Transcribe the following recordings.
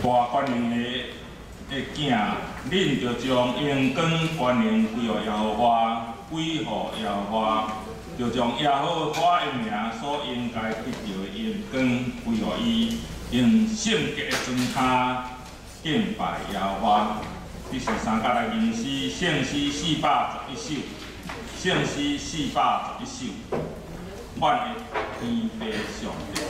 大观音的囝，恁着将阳光观音归予耶和华，归予耶和华，着将耶和华的名所应该得到的阳光归予伊，用圣洁的尊塔敬拜耶和华。这是三甲来吟诗，圣诗411首，圣诗411首，阮的天父上帝。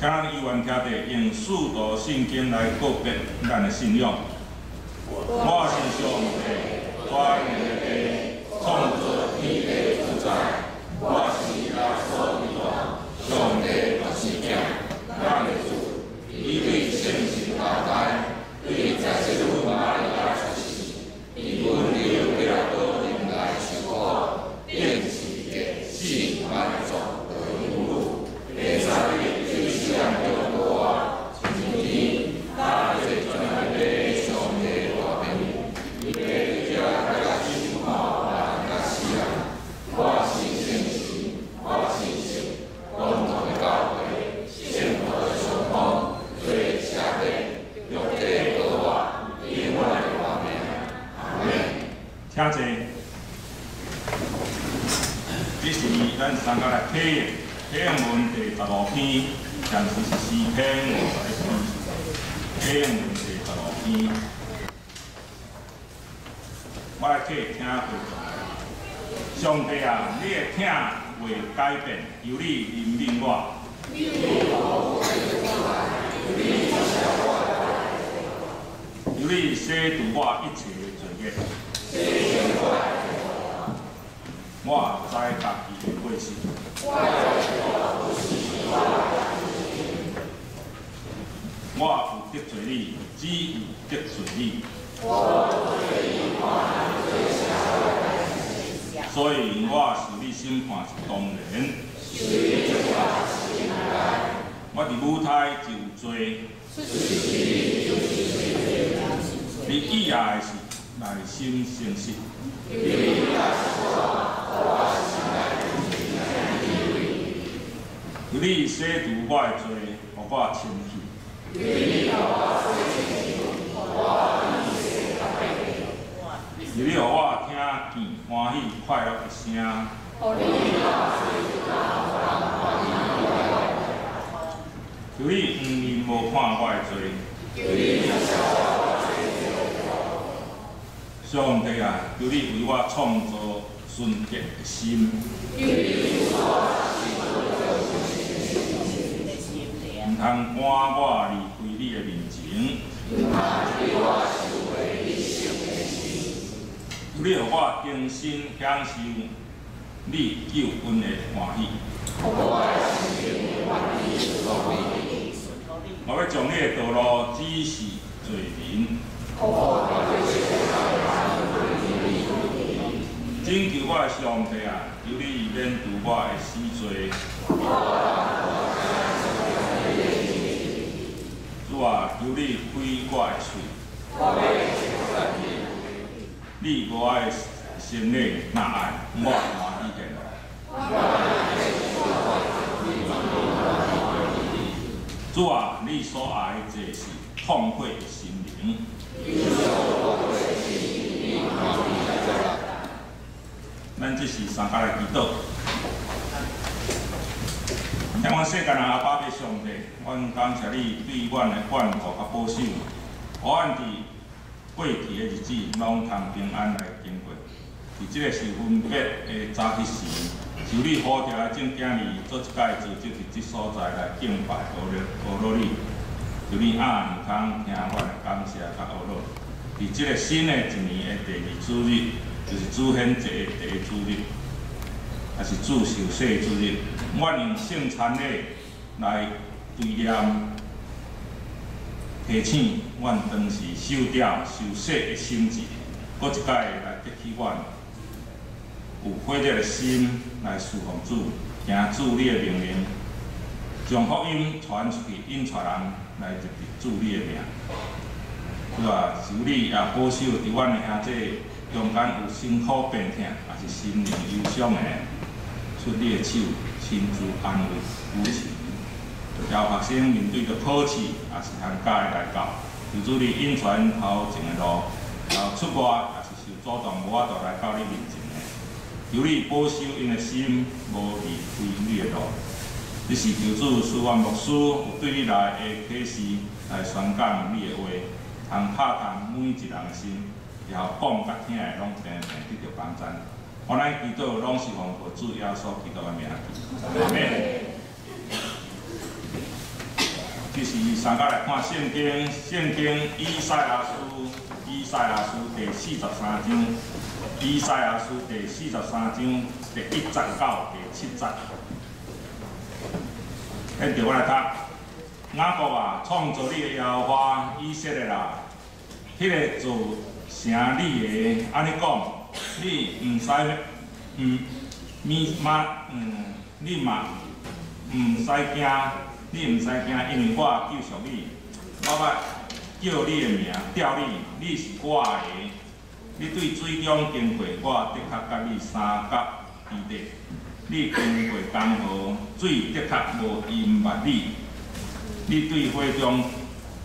请咱议员听着，用4道圣经来告别咱的信仰。我是上帝，全能的地，创造天地自在。我是耶稣基督，上帝独生子，咱的主，伊对圣神交代，对在世母玛利亚出世，以温柔给来到人来受苦，变是个死万众的引路，第三日。 像中国啊，今天他最传来的上帝大名，伊个叫大家心看大家死啊！我是圣神，我是神，共同的教会，圣徒的相逢，做社会，肉体高活，永远的画面。阿门。请坐。这是咱三个来体验，体验文第15篇。 暂时是4篇51篇，体验文第15篇。我来继续听会众。上帝啊，你的听未改变，由你怜悯我。由你洗除我一切罪孽。我知家己的过失。 我有得罪你，只有得罪你。所以我受你审判是当然。我伫母胎就有罪。你以后的事内心诚实。由你洗除我的罪，互我清气。你互我听见欢喜快乐的声。求你唔面无看我的罪。上帝啊，求你为我创造纯洁的心。唔通赶我离开你的面前。求你互我重新享受你救恩的欢喜。我要将你的道路指示罪人。拯救我的上帝啊，求你免除我的死罪。主啊，求你开我的嘴。你无爱心里若爱，我欢喜见。主啊，你所爱的这是痛快的心灵。咱这是三甲来祈祷。向阮世间人阿爸嘅上帝，阮感谢你对阮的眷顾甲保守，互阮伫过去的日子拢通平安来经过。伫即个是分别的早起时，求你好调正囝儿做一届组织伫即所在来敬拜阿罗你，求你按耳孔听阮的感谢甲阿罗。伫即个新的一年的第二主日，就是主显节的第一主日，也是主受洗主日，阮用圣餐礼来对念。提醒阮当时受掉受洗的心志，搁一届来激起阮有火热的心来侍奉主，行主你的命令，将福音传出去，引带人来入主你的名。是吧？求你也保守伫阮的兄弟中间有辛苦病痛，也是心灵忧伤的，出你的手亲自安慰扶持。要学生面对着考试，也是通教的来教。求主你引传头前的路，然后出外也是受主动无法度来到你面前的。求你保守因的心，无离开你的路。你是求主使阮牧师有对你来的启示，来宣讲你的话，通拍动每一人的心，然后讲甲听的拢平平得到帮助。我咱祈祷拢是奉主耶稣基督的名。阿门。就是三甲来看圣经，圣经以赛亚书第43章，以赛亚书第43章第1节到第7节。咱着我来读，雅各啊，创造你的耶和华以色列啦，迄个做成你的，安尼讲，你毋使你嘛毋使惊。你毋使惊，因为我救赎你，我捌叫你的名，调你，你是我的。你对水中经过，我的确甲你三角之地。你经过江河，水的确无淹没你。你对火中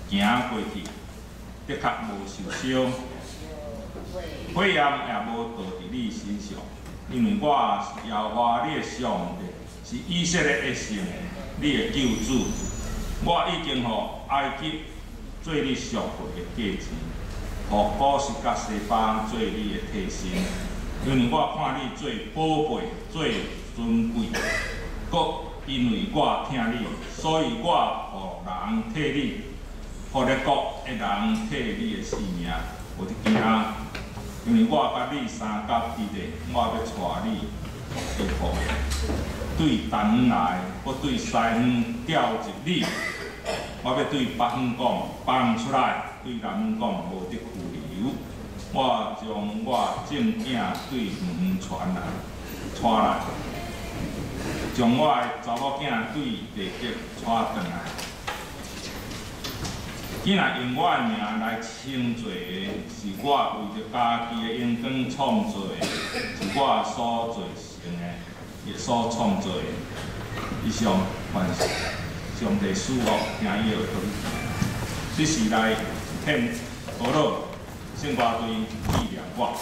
行过去，的确无受伤。火焰也无倒伫你身上，因为我是耶和华你的上帝，是以色列的神。你的救主，我已经互埃及做你赎回的价钱，互古实甲西巴做你的替身，因为我看你做宝贝，做尊贵，搁因为我疼你，所以我互人替你，互列国的人替你的性命，有一惊，因为我甲你三角之地，我要带你去破灭。对东来，我对西方调入你，我要对北方讲放出来，对南方讲无得拘留。我将我正囝对远传来，将我的查某囝对地极带转来。既然用我的名来称罪的，是我为着家己的荣光创造的，是我所做成的。也所创造的，以上凡上帝赐福听伊的道理。这时来献多乐圣歌队力量歌。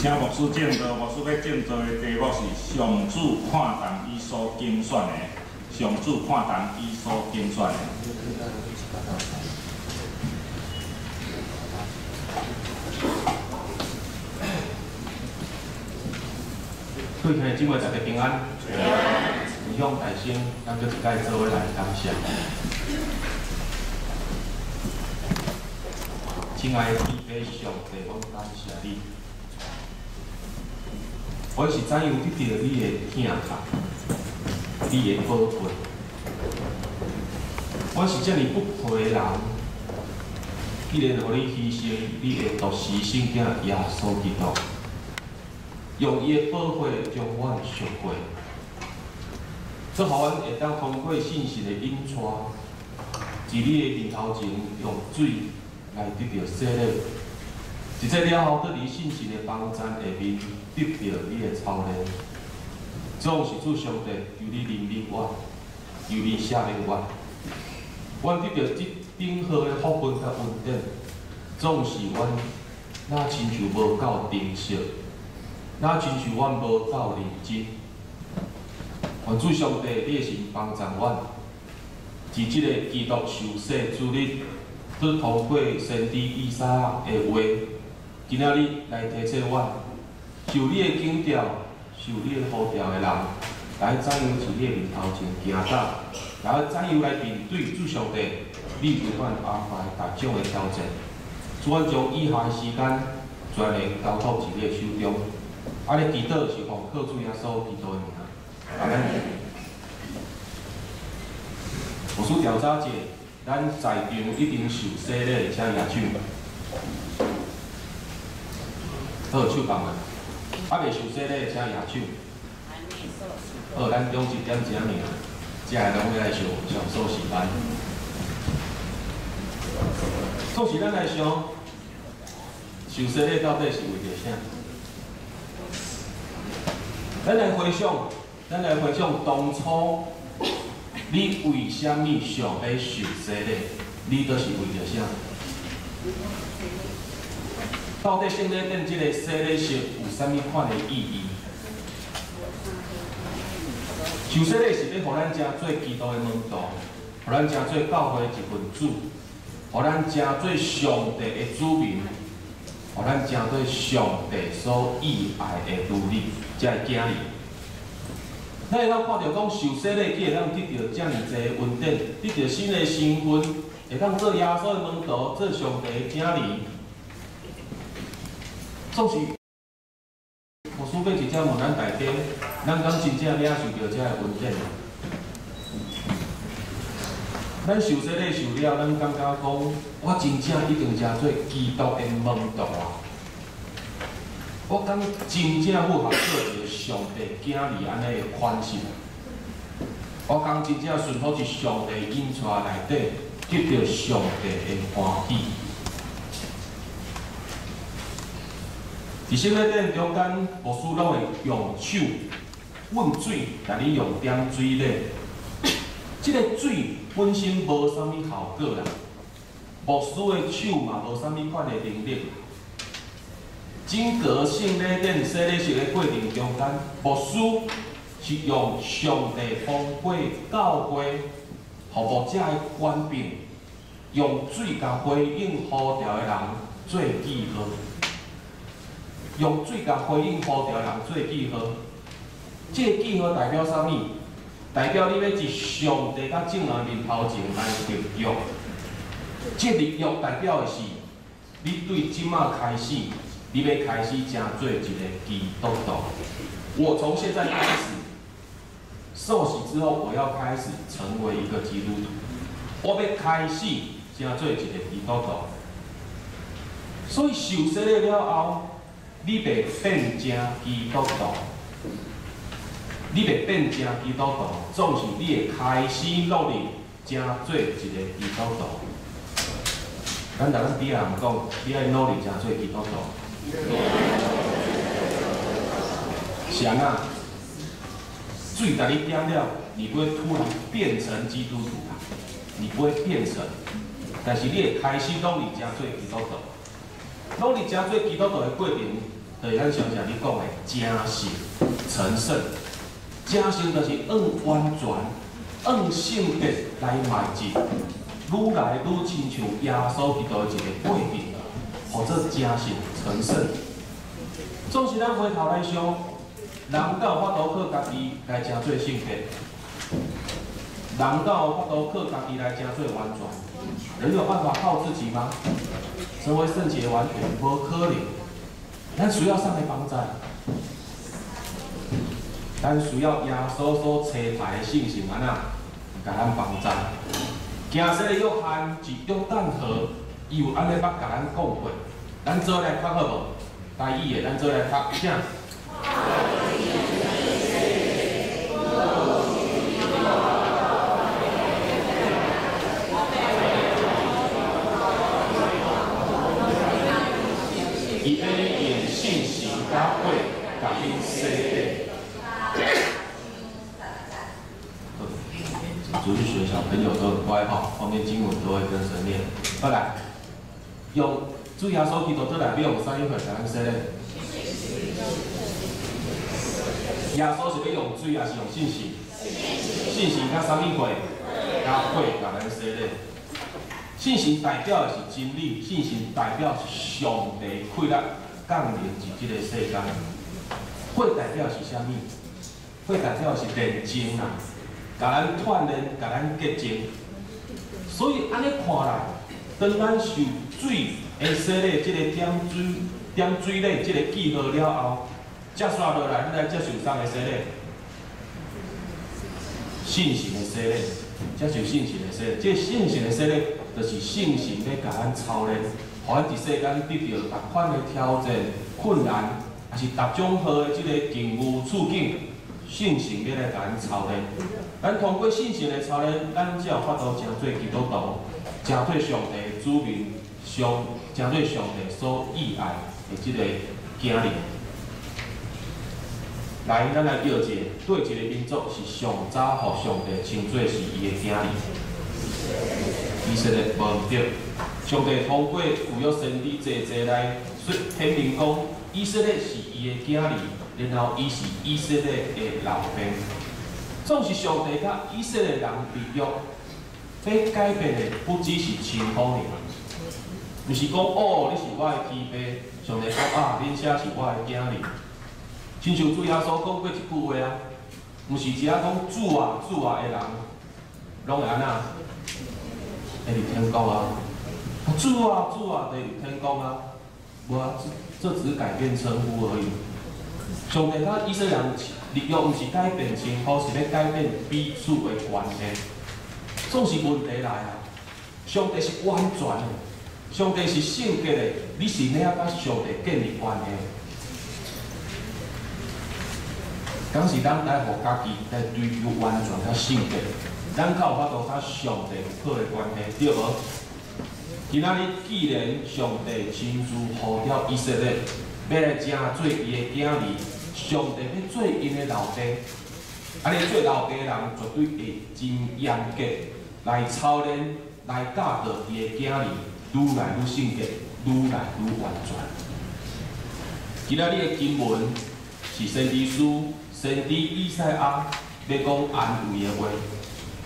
请牧师证道，牧师要证道的题目是上主看重伊所拣选的，上主看重伊所拣选的。各位兄弟姊妹，大家平安。弟兄大声，咱就一概做伙来感谢。亲爱的天父上帝，我感谢你。我是怎样得到你的疼爱，你的宝贝？我是这么不配的人，既然互你牺牲你的独生圣子耶稣基督，用伊的宝血将阮赎回，做互阮会当通过信心的引带，伫你的面头前用水来得到洗礼。一切了后，得伫信心的帮站下面得到你的操练。总是主上帝由你怜悯我，由你赦免我。阮得到这顶好的福分甲恩典，总是阮哪亲像无够珍惜，哪亲像阮无够认真。愿主上帝，你的神帮助阮，伫即个基督受洗主日，得通过先知以赛亚的话。今仔日来提醒阮，受你的警调、受你的呼召的人，来怎样伫你的面头前行走，来怎样来面对主上帝，你为阮安排各种的挑战。主要将以下的时间全然交托伫你的手中。啊，你祈祷是奉靠主耶稣基督的名。阿门。牧师调查者，咱在场一定受洗礼，请举手。好，手放下。啊，未受洗礼，请举手。好，咱中一点正名，接下来拢要来上数时班。总是咱来想，受洗礼到底是为着啥？咱来回想当初，你为虾米想要受洗礼？你都是为着啥？到底圣礼顶即个洗礼式有啥物款的意义？受洗礼是要互咱正做基督的门徒，互咱正做教会一份子，互咱正做上帝的子民，互咱正做上帝所喜爱的女儿，才会囝儿。咱会当看到讲受洗礼，去会当得到遮尔济恩典，得到新的身份，会当做耶稣的门徒，做上帝的囝儿。总是，牧师要直接问咱大家，咱敢真正领受到遮个恩典？咱受洗礼受了，咱感觉讲，我真正已经成做基督的门徒啊！我敢真正符合做一个上帝囝儿安尼的款式。我敢真正顺服伫上帝引带内底，得到上帝的欢喜。伫圣礼顶中间，牧师拢会用手温水，甲你用点水咧。即个水本身无啥物效果啦，牧师的手嘛无啥物款的能力。整个圣礼顶洗礼式的过程中间，牧师是用上帝丰富教会，服务者的官兵，用水甲回应呼召的人做记号。用水甲回应呼召人做记号，这个记号代表啥物？代表你要伫上帝甲众人面头前来立约。这立约代表的是，你对即马开始，你要开始正做一个基督徒。我从现在开始，受洗之后，我要开始成为一个基督徒。我要开始正做一个基督徒。所以受洗礼了后，你袂变成基督徒，你袂变成基督徒，总是你会开始努力，正做一个基督徒。咱逐咱底下人讲，你爱努力，正做基督徒。想啊，水甲你点了，你不会突然变成基督徒啦，你不会变成，但是你会开始努力，正做基督徒。努力正做基督徒的过程。就是咱常常咧讲的正信成圣，正信就是按完全、按圣德来迈进，愈来愈亲像耶稣基督的一个过程，或者正信成圣。总是咱回头来想，人敢有法度靠家己来正做圣德？人敢有法度靠家己来正做完全？人有办法靠自己吗？成为圣洁完全，无可能。咱需要上帝帮助，咱需要耶稣所差派的信心安那，甲咱帮助。行这个约翰是约旦河，伊有安尼捌甲咱讲过，咱做来读好无？台语的，咱做来读啥？伊要用信心甲会甲你洗礼。主日学小朋友都很乖哈，后面经文都会跟神念。好来，用主耶稣基督做来，要用啥物会甲咱洗礼？耶稣是要用水，还是用信心？信心甲啥物会？甲会甲咱洗礼。信心代表的是真理，信心代表是上帝气力降临伫即个世间。会代表是啥物？会代表是炼净啊，甲咱锻炼，甲咱洁净。所以安尼看来，当咱受水的洗礼，即个点水礼即个记号了后，接续落来，咱来接受啥的洗礼？信心的洗礼，接受信心的洗礼。即个信心的洗礼，就是信心要甲咱操练，互咱伫世间得到逐款的挑战、困难，也是逐种好的即个境遇处境，信心要来甲咱操练。咱通过信心的操练，咱才有法度成做基督徒，成做上帝的子民，成做上帝所喜爱的即个囝儿。来，咱来叫一个，对一个民族是上早互上帝称作是伊的囝儿。以色列无对，上帝通过旧约先知济来说显明讲，以色列是伊的囝儿，然后伊是以色列的老兵。总是上帝甲以色列人立约，要改变的不只是称呼尔，毋是讲哦，你是我的天父。上帝讲啊，恁遮是我的囝儿。亲像主耶稣讲过一句话啊，毋是只讲主啊主啊的人，拢会安那，会入天国啊。主啊主啊，会入天国啊。无啊，这只是改变称呼而已。上帝甲以色列人立约，毋是改变称呼，是要改变彼此的关系。总是问题来啊！上帝是完全的，上帝是圣洁的，你是哪甲上帝建立关系？当时咱来互家己来追求完全较圣洁，咱才有法度甲上帝有好的关系，对无？今仔日既然上帝亲自呼召以色列，要来成做伊的囝儿，上帝要做因的老爸，安尼做老爸的人绝对会真严格来操练，来教导伊的囝儿，愈来愈圣洁，愈来愈完全。今仔日的经文是先知书。先知以赛亚要讲安慰的话，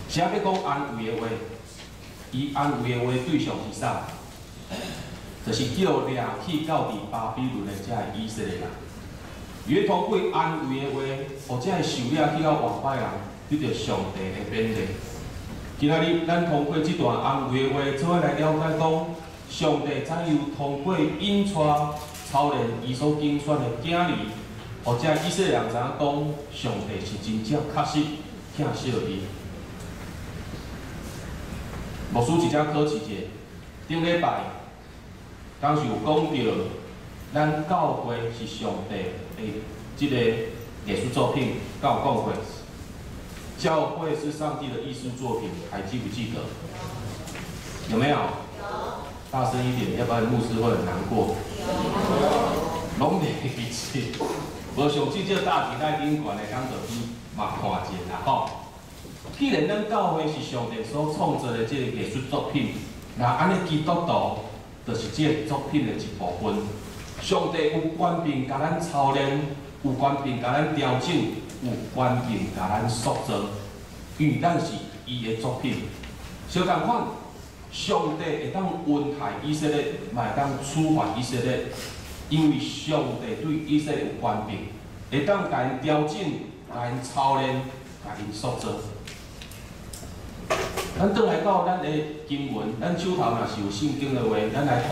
啥要讲安慰的话？伊安慰的话对象是啥？就是叫掠去到伫巴比伦的遮个以色列人。伊要通过安慰的话，互遮个受掠去到外邦人得到上帝的勉励。今仔日咱通过这段安慰的话，做伙来了解讲，上帝怎样通过引带操练伊所拣选的囝儿。或者以色列人知影讲，上帝是真正确实疼惜伊。牧师一只考试者，顶礼拜当时有讲到，咱教会是上帝的即个艺术作品，敢有讲过？教会是上帝的艺术作品，还记不记得？有没有？有。大声一点，要不然牧师会很难过。有。拢袂记起。无上至少大体来顶悬的，咱就去嘛看者啦吼。既然咱教会是上帝所创造的这个艺术作品，那安尼基督徒就是这个作品的一部分。上帝有权柄甲咱操练，有权柄甲咱调整，有权柄甲咱塑造，因为咱是伊的作品。相同款，上帝会当恩待以色列，嘛会当处罚以色列。因为上帝对以色列有权柄，会当甲因调整、甲因操练、甲因塑造。咱倒来到咱的经文，咱手头若是有圣经的话，咱来看。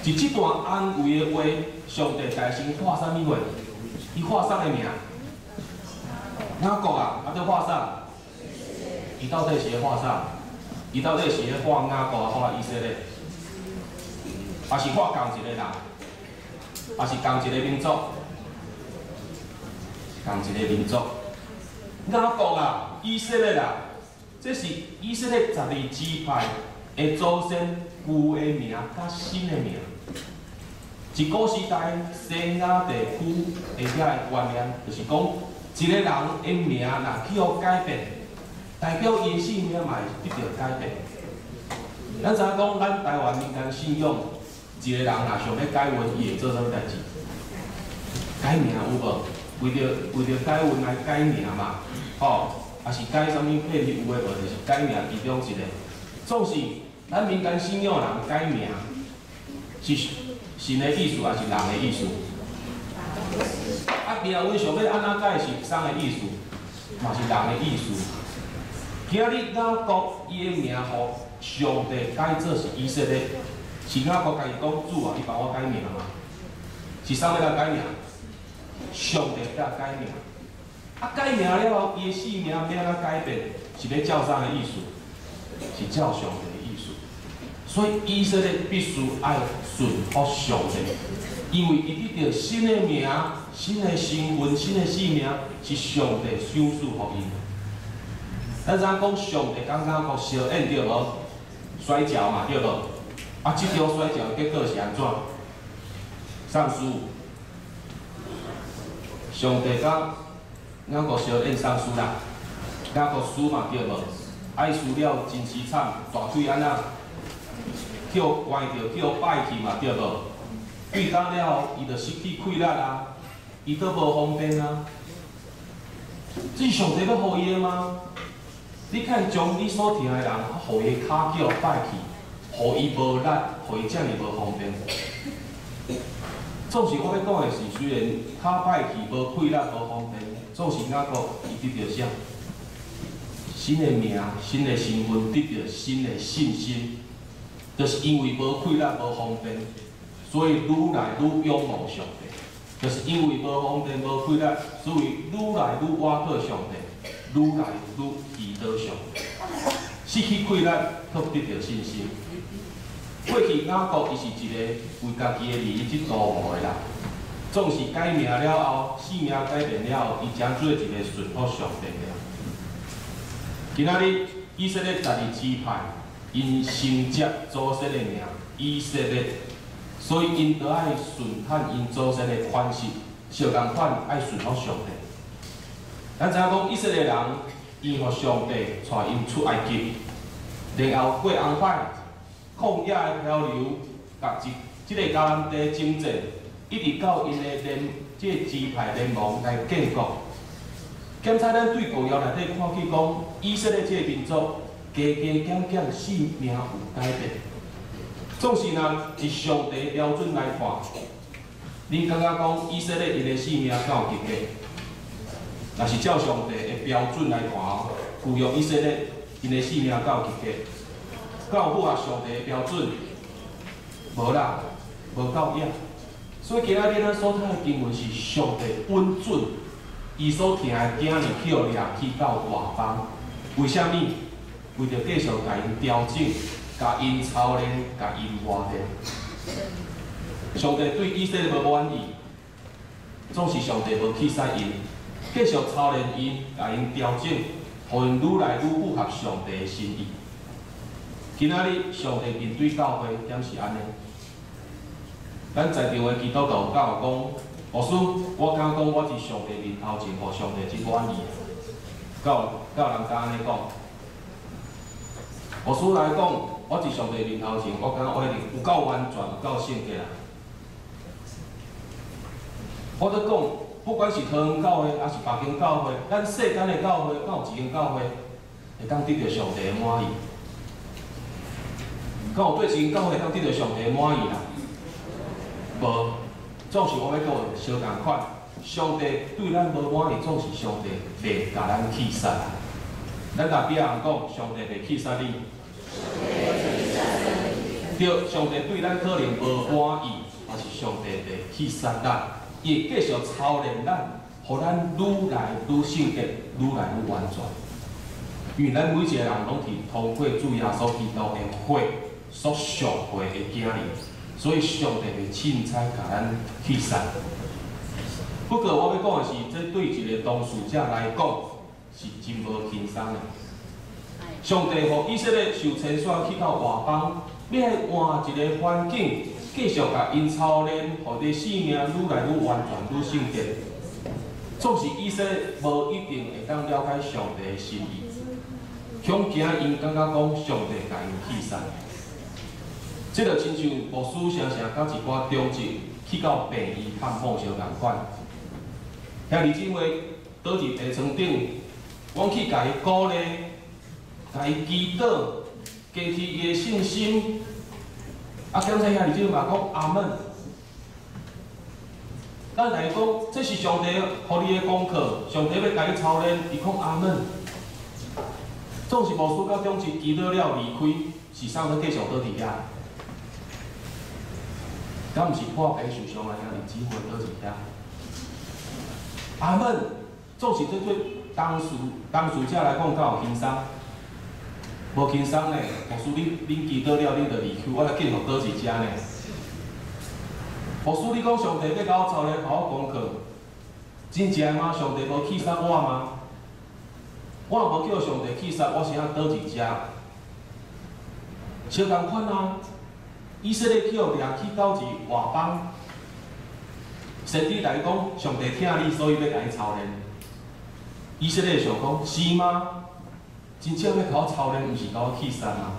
是这段安慰的话，上帝大先画啥物话？伊画啥的名？雅各啊，啊，要画啥？伊到底是咧画啥？伊到底是咧画雅各啊，画以色列？还是画同一个人？也是同一个民族，同一个民族。雅各啊，以色列啊，这是以色列12支派的祖先旧的名甲新的名。自古时代西亚地区的遐个观念，就是讲一个人的名若去互改变，代表伊的性命嘛会得到改变。咱知影讲，咱台湾民间信仰。一个人若想要改运，伊会做啥物代志？改名有无？为着改运来改名嘛，吼，也是改啥物配列有诶无？就是改名其中一个。总是咱民间信仰人改名，是神的意思还是人的意思？啊，名阮想要安怎改是神的意思，嘛是人的意思。今日雅各伊的名互上帝改做是以色列，是哪个家己讲主啊？你帮我改名嘛？是啥物人改名？上帝甲改名。啊，改名了后，伊的姓名要安怎改变？是要照啥的意思？是照上帝的意思。所以以色列必须爱顺服上帝，因为伊得到新的名、新的身份、新的姓名，是上帝赏赐互伊。咱怎讲上帝刚刚互烧宴对无？摔跤嘛对无？啊，即条摔跤结果是安怎？上书，上帝甲咱互烧宴上书啦，咱互输嘛对无？爱输了真凄惨，大腿安那，叫歪着叫败去嘛对无？对当了后，伊就失去气力啊，伊都无方便啊。这是上帝要互伊的吗？你看将你所疼的人，互伊骹脚败去，互伊无力，互伊遮尔无方便。总是我要讲的是，虽然骹败去无气力无方便，总是哪个伊得到啥？新的名、新的身份，得到新的信心，就是因为无气力无方便，所以愈来愈仰望上帝。就是因为无方便无气力，所以愈来愈倚靠上帝，愈来愈祈祷上帝。失去气力，却得到信心。过去雅各伊是一个为家己的利益去度无的人，总是改名了后，姓名改变了后，伊才做一个顺服上帝的人。今仔日以色列12支派，因承接祖先的名以色列，所以因得爱顺探因祖先的款式，相共款爱顺服上帝。咱知影讲以色列人，因互上帝带因出埃及，然后过红海。旷野的漂流，甲即个迦南地征战，一直到因的即个支派联盟来建国。检查咱对纲要内底看去讲，以色列即个民族加减减姓名有改变。总是若是上帝标准来看，恁感觉讲以色列因的姓名敢有及格？若是照上帝的标准来看哦，雇用以色列因的姓名敢有及格？敢有符合上帝的标准？无啦，无够野。所以今仔日咱所读的经文是上帝允准伊所疼的囝儿去互掠去到外邦，为虾米？为着继续甲因调整，甲因操练，甲因磨练。上帝对以色列无满意，总是上帝无去使因，继续操练因，甲因调整，互因愈来愈符合上帝的心意。今仔日上帝面对教会，点是安尼？咱在场的基督徒敢有讲，牧师，我敢讲我伫上帝面头前，互上帝真满意。敢有人敢安尼讲？牧师来讲，我伫上帝面头前，我感觉我一定有够完全，有够圣洁啦。我在讲，不管是桃园教会，还是别间教会，咱世间的教会，敢有一间教会会当得到上帝的满意？敢有对一间教会当得到上帝的满意啦？无，总是我要讲的相共款。上帝对咱无满意，总是上帝袂甲咱气煞。咱甲别人讲，上帝袂气煞你。对，上帝对咱可能无满意，也是上帝袂气煞咱，伊会继续操练咱，互咱愈来愈圣洁，愈来愈完全。因为咱每一个人拢是通过主耶稣基督的血所赎回的囝儿，所以上帝会凊彩甲咱去杀。不过我要讲的是，这对一个当事者来讲是真无轻松的。上帝互以色列受拣选去到外邦，要来换一个环境，继续甲因操练，互伊生命愈来愈完全、愈圣洁。总是以色列无一定会当了解上帝的心意。恐惊因感觉讲上帝甲因气杀，这就亲像牧师常常甲一寡中职去到病院探访相共款。兄弟姊妹倒伫病床顶，阮去甲伊鼓励，甲伊祈祷，加提伊的信心。啊，检查兄弟姊妹嘛讲阿门。咱来讲，这是上帝互你的功课，上帝要甲你操练，伊讲阿门。总是无输到中时祈祷了离开，是啥要继续倒伫遐？敢毋是破病受伤啊？遐日子混倒伫遐？阿门。总是对当事者来讲，较有轻松。无轻松呢，牧师恁祈祷了，恁就离开，我来继续倒伫遮呢。牧师，你讲上帝要甲我操练，甲我功课，真正吗？上帝无气杀我吗？我若无叫上帝气杀，我是安倒伫遮？相共款啊！以色列去掠去到一外邦，先知来讲，上帝听你，所以要甲你操练。以色列想讲，是吗？真正要甲我操练，毋是甲我气杀吗？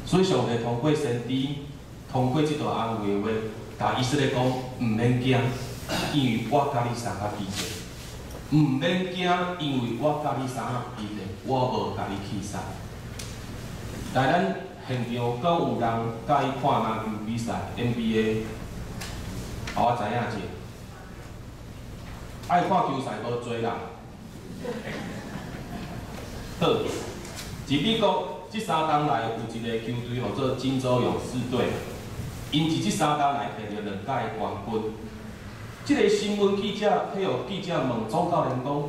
所以上帝通过先知，通过这段安慰的话，甲以色列讲，毋免惊，因为我甲你三个基地。毋免惊，因为我甲你三个基地，我无甲你气杀。但咱现场敢有人介意看篮球比赛 NBA？ 我知影者，爱看球赛无多人。好，伫美国这3冬来有一个球队叫做金州勇士队，因伫这3冬来摕着2届冠军。这个新闻记者、体育记者问总教练讲：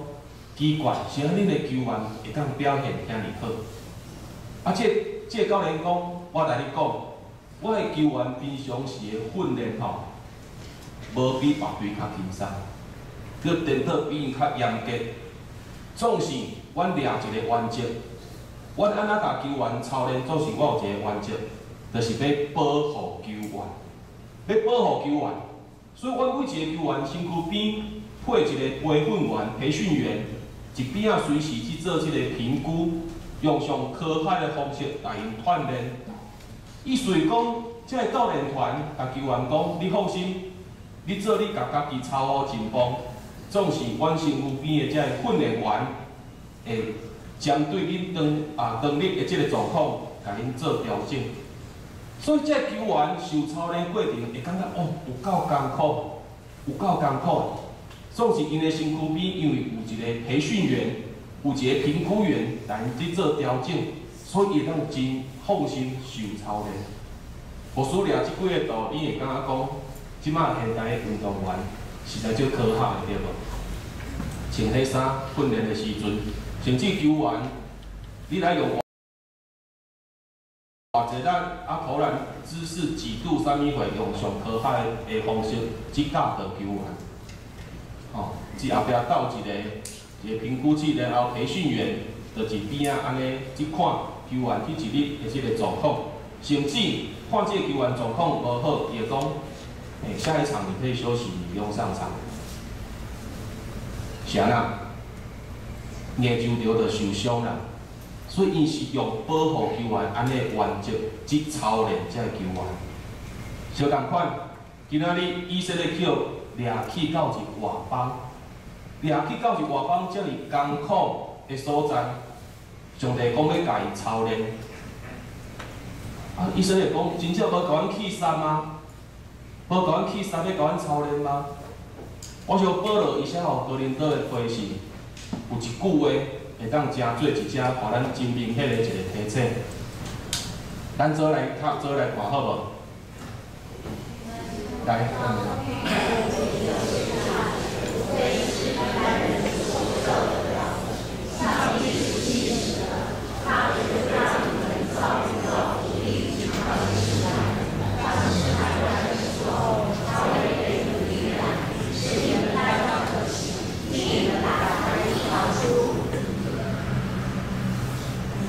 奇怪，是安恁的球员会当表现遐尼好？啊，这个教练讲，我来你讲，我的球员平常时的训练吼，无比别队较轻松，佮颠倒比因较严格。总是阮掠一个原则，阮安怎甲球员操练，总是我有一个原则，就是要保护球员，要保护球员。所以，阮每一个球员身躯边配一个培训员、培训员，一边啊随时去做这个评估，用上科学的方式来因锻炼。意思是讲，这个教练团甲球员讲，你放心，你做你家己操好真棒，总是阮身躯边的这个训练员会针对恁当日的这个状况，甲恁做调整。所以，这球员受操练过程会感觉哦，有够艰苦，有够艰苦。总是因的身躯边，因为有一个培训员，有一个评估员来去做调整，所以会当真放心受操练。无输掠即几个道，你会感觉讲，即摆现代运动员实在少科学的对无？穿迄衫训练的时阵，甚至球员你来用。偌济咱突然姿势几度3米会用上科学的方式去教导球员，即后壁斗一个评估器，然后培训员就一边啊安尼去看球员去一日的即个状况，甚至看这个球员状况无好，伊会讲，下一场你可以休息，你不用上场。是安那，硬就着就受伤啦。所以，因是用保护球员安尼原则去操练这个球员。相同款，今仔日以色列去掠去到一外邦，掠去到一外邦遮尔艰苦的所在，上帝讲要甲伊操练。以色列讲，真正无甲阮去杀吗？无甲阮去杀，要甲阮操练吗？我想保罗伊写互哥林多的批信，有一句话。会当真做一只，互咱真明显的一个提醒。咱做来看好无？来。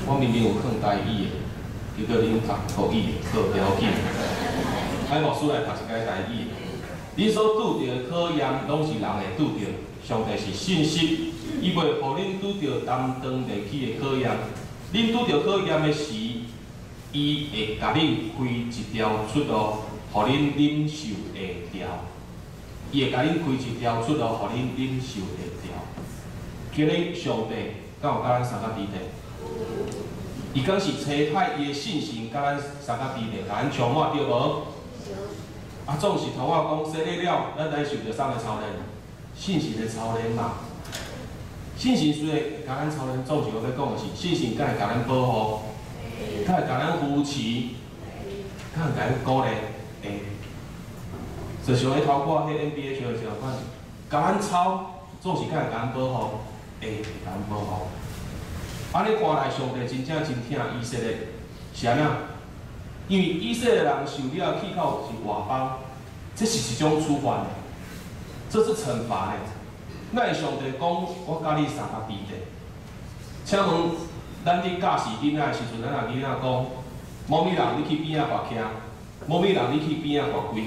我明明有放台语的，结果恁读国语，好不要紧。海牧师来读一届台语。恁所拄着考验，拢是人会拄着，上帝是信实，伊袂互恁拄着担当袂起的考验。恁拄着考验的时，伊会甲恁开一条出路，互恁忍受会了。伊会甲恁开一条出路，互恁忍受会了。今日上帝敢有甲咱三个比例？伊讲是差派伊的信心，甲咱三个比例，甲咱充满对无？总是同我讲，洗礼了，咱来受着啥个操练？信心的操练嘛。信心虽然甲咱超人总是我要讲的是，信心敢会甲咱保护，敢会甲咱扶持，敢会甲咱鼓励，会。就像迄头歌，迄 NBA 球的时候，款，甲咱操总是敢会甲咱保护，会甲咱保护。安尼看来，上帝真正真疼以色列，是安怎？因为以色列人受了气口是外邦，这是一种处罚的，这是惩罚的。那上帝讲，我教你三个秘诀。请问，咱伫教示囡仔的时阵，咱若囡仔讲，某咪人你去边仔跋徛，某咪人你去边仔跋跪，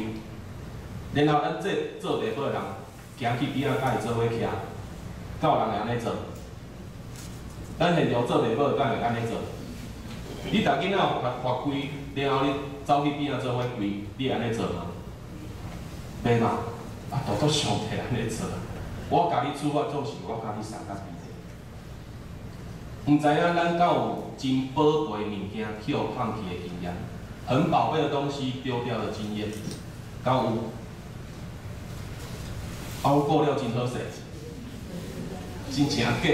然后咱这做爸母的人，行去边仔甲伊做伙徛，敢有人会安尼做？咱现场做爸母敢会安尼做？你逐囡仔跋跪，然后你走去边仔做伙跪，你会安尼做吗？袂嘛？啊，当作上帝安尼做。我甲你处罚总是我甲你三角比例。毋知影咱敢有真宝贝物件去互放弃的经验，很宝贝的东西丢掉的经验，敢有？啊，有过了真好势，真正假的，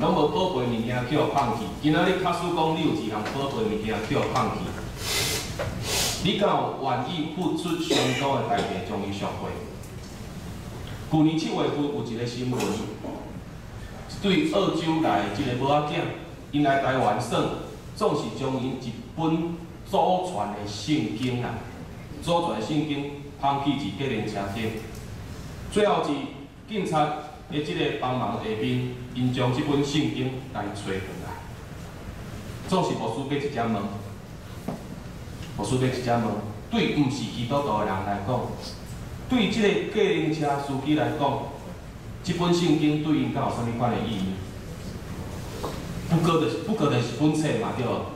拢无宝贝物件去互放弃。今仔日假使讲你有一项宝贝物件去互放弃，你敢有愿意付出相当的代价将伊赎回？去年7月份有一个新闻，对澳洲来一个母仔囝，因来台湾耍，总是将因一本祖传的圣经啊，祖传的圣经放弃伫计程车顶。最后是警察的即个帮忙下面，因将即本圣经来找回来。总是无输给一只门，无输给一只门。对毋是基督徒的人来讲，对即个计程车司机来讲，即本圣经对因敢有啥物款的意义？不过就是一本册嘛，对无？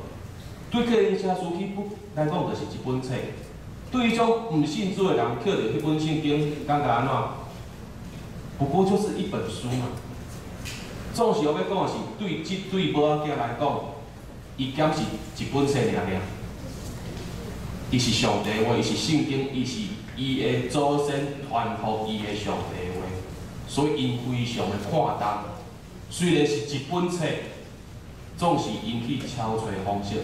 对计程车司机来讲，就是一本册。对于种毋信主的人，摕着迄本圣经，感觉安怎？不过就是一本书嘛。总是我要讲的是，对母仔囝来讲，伊减是一本册尔尔。伊是上帝的话，伊是圣经，伊是伊的祖先传互伊的上帝的话，所以因非常的看重。虽然是一本册，总是引起敲诈方式。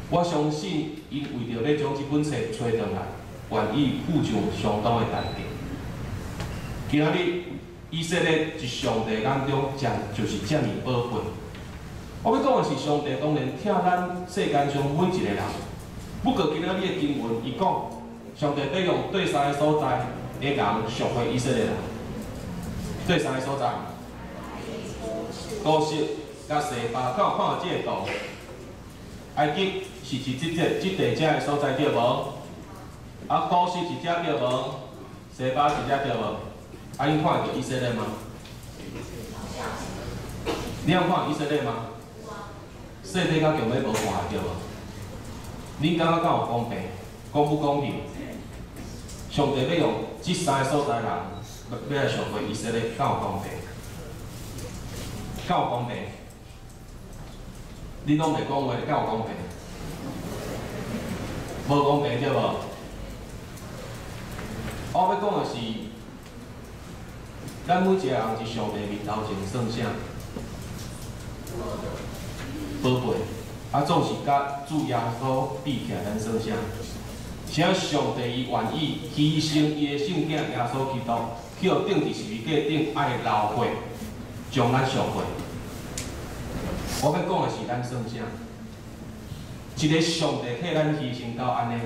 我相信因为着要将这本册找回来，愿意付上相当的代价。今仔日以色列在上帝眼中，就是遮尔宝贵。我要讲的是，上帝当然疼咱世间上每一个人。不过今仔日的经文，伊讲上帝要用对三个所在会人赎回以色列人。对三个所在，古实甲西巴，敢有看到这个图？埃及是即地遮个所在对无？啊，古实是遮对无？西巴是遮对无？啊，恁看到以色列吗？你有看到以色列吗？细体甲强尾无看对无？恁感觉敢有公平？公不公平？上帝要用这三个所在人，要来赎回以色列，敢有公平？敢有公平？你拢袂讲话，敢有公平？无公平对无？我要讲的是，咱每一个人伫上帝面头前算啥？宝贝。啊，总是甲主耶稣比起来，咱算啥？请上帝伊愿意牺牲伊的圣囝耶稣基督，去互钉伫十字架顶，爱流血，将咱赎回。我要讲的是，咱算啥？一个上帝替咱牺牲到安尼，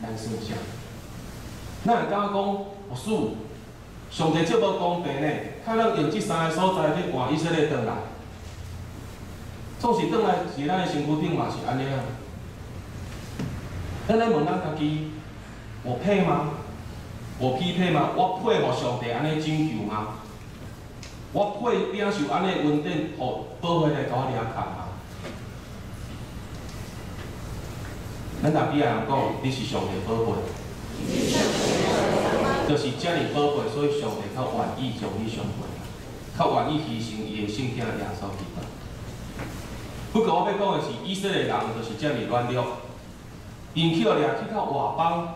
咱算啥？咱会感觉讲，牧师，上帝这无公平呢？看咱用这三个所在去换以色列转来。总是转来是咱的身躯顶嘛是安尼啊。咱来问咱家己，我配吗？我匹配吗？我配互上帝安尼拯救吗？我配领受安尼恩典，互宝血来甲我掠看吗？咱逐几个人讲，你是上帝宝贝，就是遮尔宝贝，所以上帝较愿意将你赎回，较愿意牺牲伊的圣囝耶稣基督。不过我要讲的是，以色列人就是遮尔软弱，因去掠去到外邦，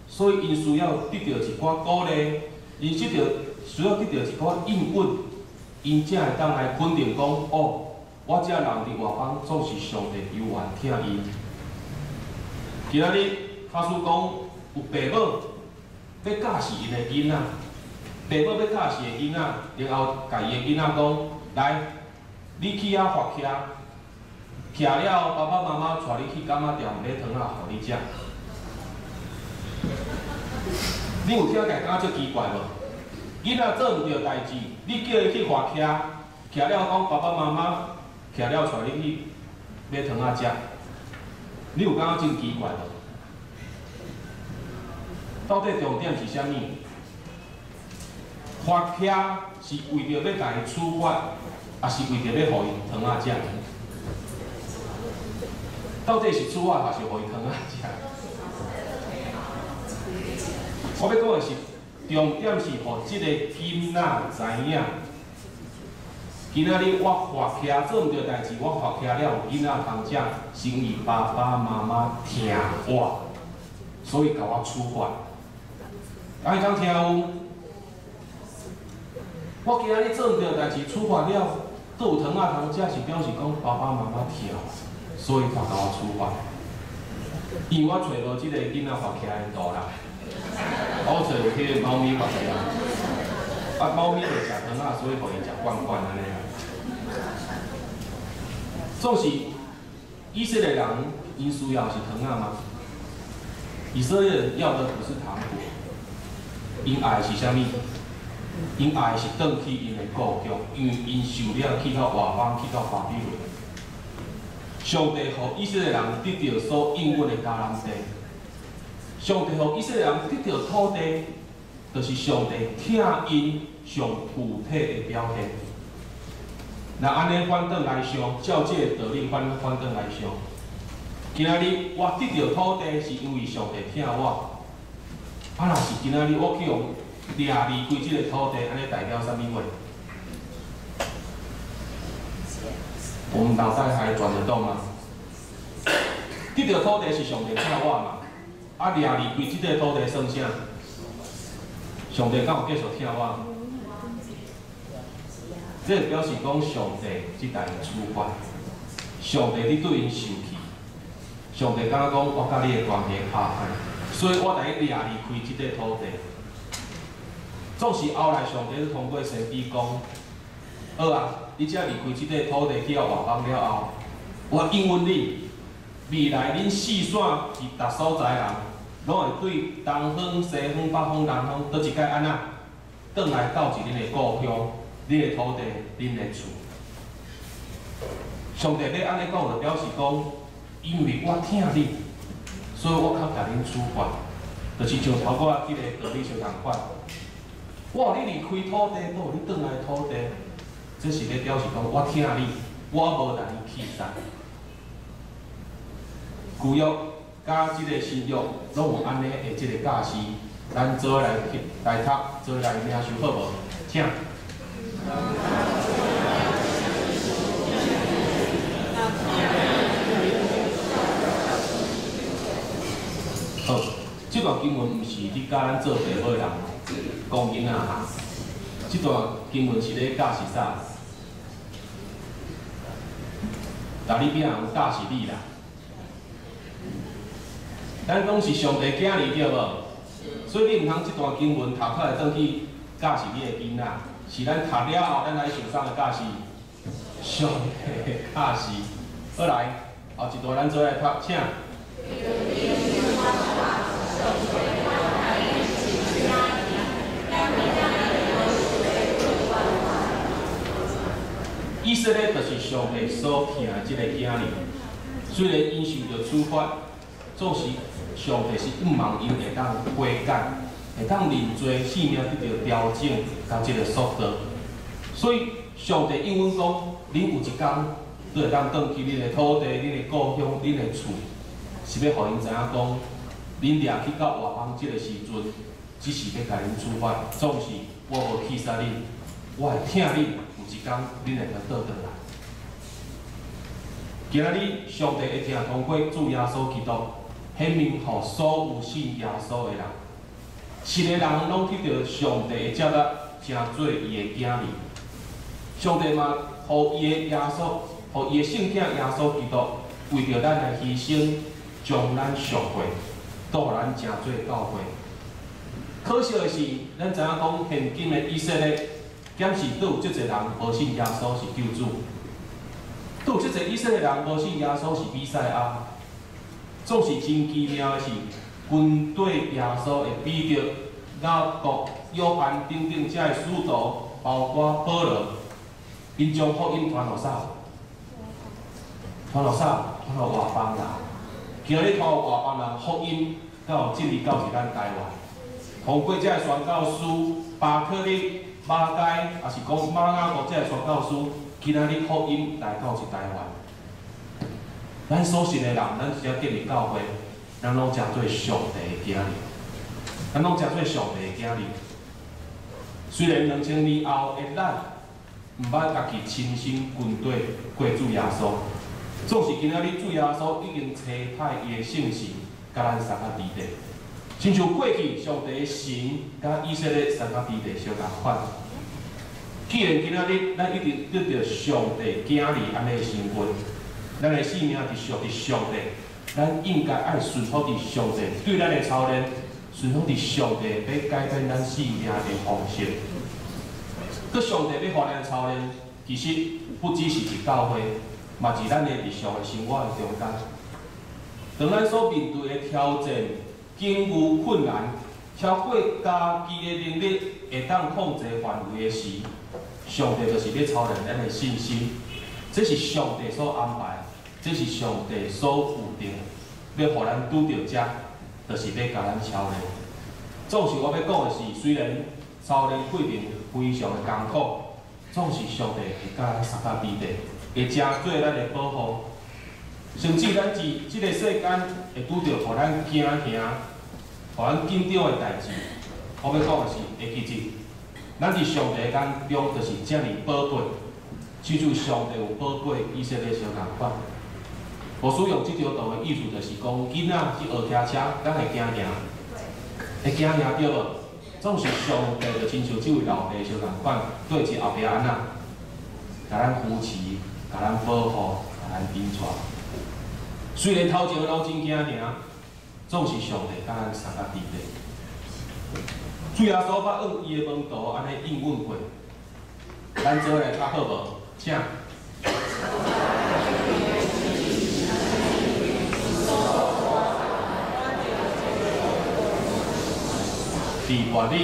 所以因需要得到一寡鼓励，因需要得到一寡应允，因才会当来肯定讲，哦，我遮人伫外邦总是上帝有缘疼伊。今仔日假使讲有爸母要教示因的囡仔，爸母要教示的囡仔，然后甲伊的囡仔讲，来，你去遐发徛，徛了，爸爸妈妈带你去柑仔店买糖仔，互你食。你有听起来感觉足奇怪无？囡仔做毋着代志，你叫伊去外徛，徛了讲爸爸妈妈徛了带你去买糖仔食，你有感觉真奇怪无？到底重点是啥物？发徛是为着要甲伊处罚，还是为着要互伊糖仔食？到底是处罚还是互伊糖仔食？我要讲的是，重点是互即个囡仔知影，今仔日我发徛做毋着代志，我发徛了有囡仔通食，是因为爸爸妈妈疼我，所以甲我处罚。爱当听有？我今仔日做毋着代志，处罚了，阁有糖仔通食，是表示讲爸爸妈妈疼我，所以才甲我处罚。因为我找无即个囡仔发徛的图啦。我找有迄个猫咪发徛，猫咪会食糖仔，所以互伊食罐罐安尼啦。总是以色列人因需要是糖仔吗？以色列人要的不是糖果，因爱是啥物？因爱是转去因的故乡，因为因受了去到外邦，去到巴比伦。上帝互以色列人得到所应允的迦南地。上帝互以色列人得到土地，就是上帝疼因上具体的表现。那安尼反转来想，照这个道理反转来想，今仔日我得到土地，是因为上帝疼我。若是今仔日我去用掠离开这个土地，安尼代表啥物话？我们脑袋还转得动吗？得到土地是上帝疼我嘛？掠离开即个土地算啥？上帝敢有继续疼我？这表示讲上帝即代处罚，上帝你对因生气，上帝敢讲我甲你的关系拍歹，所以我来掠离开即个土地。总是后来上帝通过先知讲，好啊，你只离开即个土地去到外邦了后，我应允你。未来恁四散去逐所在人，拢会对东方、西方、北方、南方倒一届安怎，转来到一恁的故乡、恁的土地、恁的厝。上帝要安尼讲，就表示讲，因为我疼你，所以我较甲恁处罚，就是像头我迄个道理相同款。我互你离开土地，我互你转来土地，这是咧表示讲我疼你，我无让你气散。旧约甲即个新约拢有安尼的即个教示，咱做来读，做来领受好无？请。好，即段经文毋是伫教咱做爸母的人讲囡仔哈，即段经文是咧教示啥？大你边人有教示你啦？咱讲是上帝囝儿对无？所以你毋通即段经文读出来转去教示你的囡仔，是咱读了后咱来受伤的教示，上帝的教示。好来，后一段咱做来读，请。以色列就是上帝所疼的即个囝儿，虽然因受着处罚，总是上帝是毋望因会当悔改，会当认罪，性命得到调整，甲即个速度。所以上帝应允讲，恁有一天，你会当转去恁的土地、恁的故乡、恁的厝，是要互因知影讲，恁掠去到外邦即个时阵，只是要甲恁处罚，总是我无气杀恁，我会疼恁。有一天，恁会当倒转来。今仔日，上帝会听通过主耶稣基督，显明互所有信耶稣的人，是个人拢得到上帝的接纳，成做伊的囝儿。上帝嘛，互伊的耶稣，互伊的圣子耶稣基督，为着咱来牺牲，将咱赎回，倒互咱成做教会。可惜的是，咱知影讲现今的以色列，检是都有即侪人无信耶稣是救主，都有即侪以色列人无信耶稣是弥赛亚。总是真奇妙的是，军队耶稣会比着雅各、约翰等等遮的使徒，包括保罗，因将福音传落啥？传落啥？传落外邦人。今日传外邦人福音，到进入到是咱台湾。通过遮个宣教师巴克利、马街，也是讲马雅各遮个宣教师，今仔日福音来到是台湾。咱所信的人，咱只要建立教会，咱拢诚做上帝的囝儿，咱拢诚做上帝的囝儿。虽然2000年后的咱，毋捌家己亲身军队过主耶稣，总是今仔日主耶稣已经差派伊的圣神，甲咱三甲伫地。亲像过去上帝的神甲以色列三甲伫地相共款。既然今仔日咱一定得到上帝囝儿安尼的身份，咱的性命是属于上帝，咱应该爱顺服伫上帝对咱的操练，顺服伫上帝要改变咱性命的方式。佮上帝要互咱的操练，其实不只是伫教会，嘛是咱的日常的生活中间。当咱所面对的挑战、境遇困难，超过家己的能力会当控制范围的时，上帝就是要操练咱的信心。这是上帝所安排，这是上帝所有定，要互咱拄着这，就是要甲咱操练。总是我要讲的是，虽然操练过程非常的艰苦，总是上帝会甲咱三甲伫地，会真做咱的保护。甚至咱伫即个世间会拄着互咱惊吓、互咱紧张的代志，我要讲的是，会记住，咱伫上帝眼中就是遮尔宝贵。记住，上帝有宝贵以色列相共款。我使用这条道的意思就是讲，囡仔去学骑车，咱会惊赢，会惊赢对无？总是上帝就亲像这位老爸相共款，对一后壁安那，甲咱扶持，甲咱保护，甲咱顶带。虽然头前老真惊赢，总是上帝甲咱三甲伫地。主耶稣捌用伊的门徒安尼应允过，咱做来较好无？请。第八日，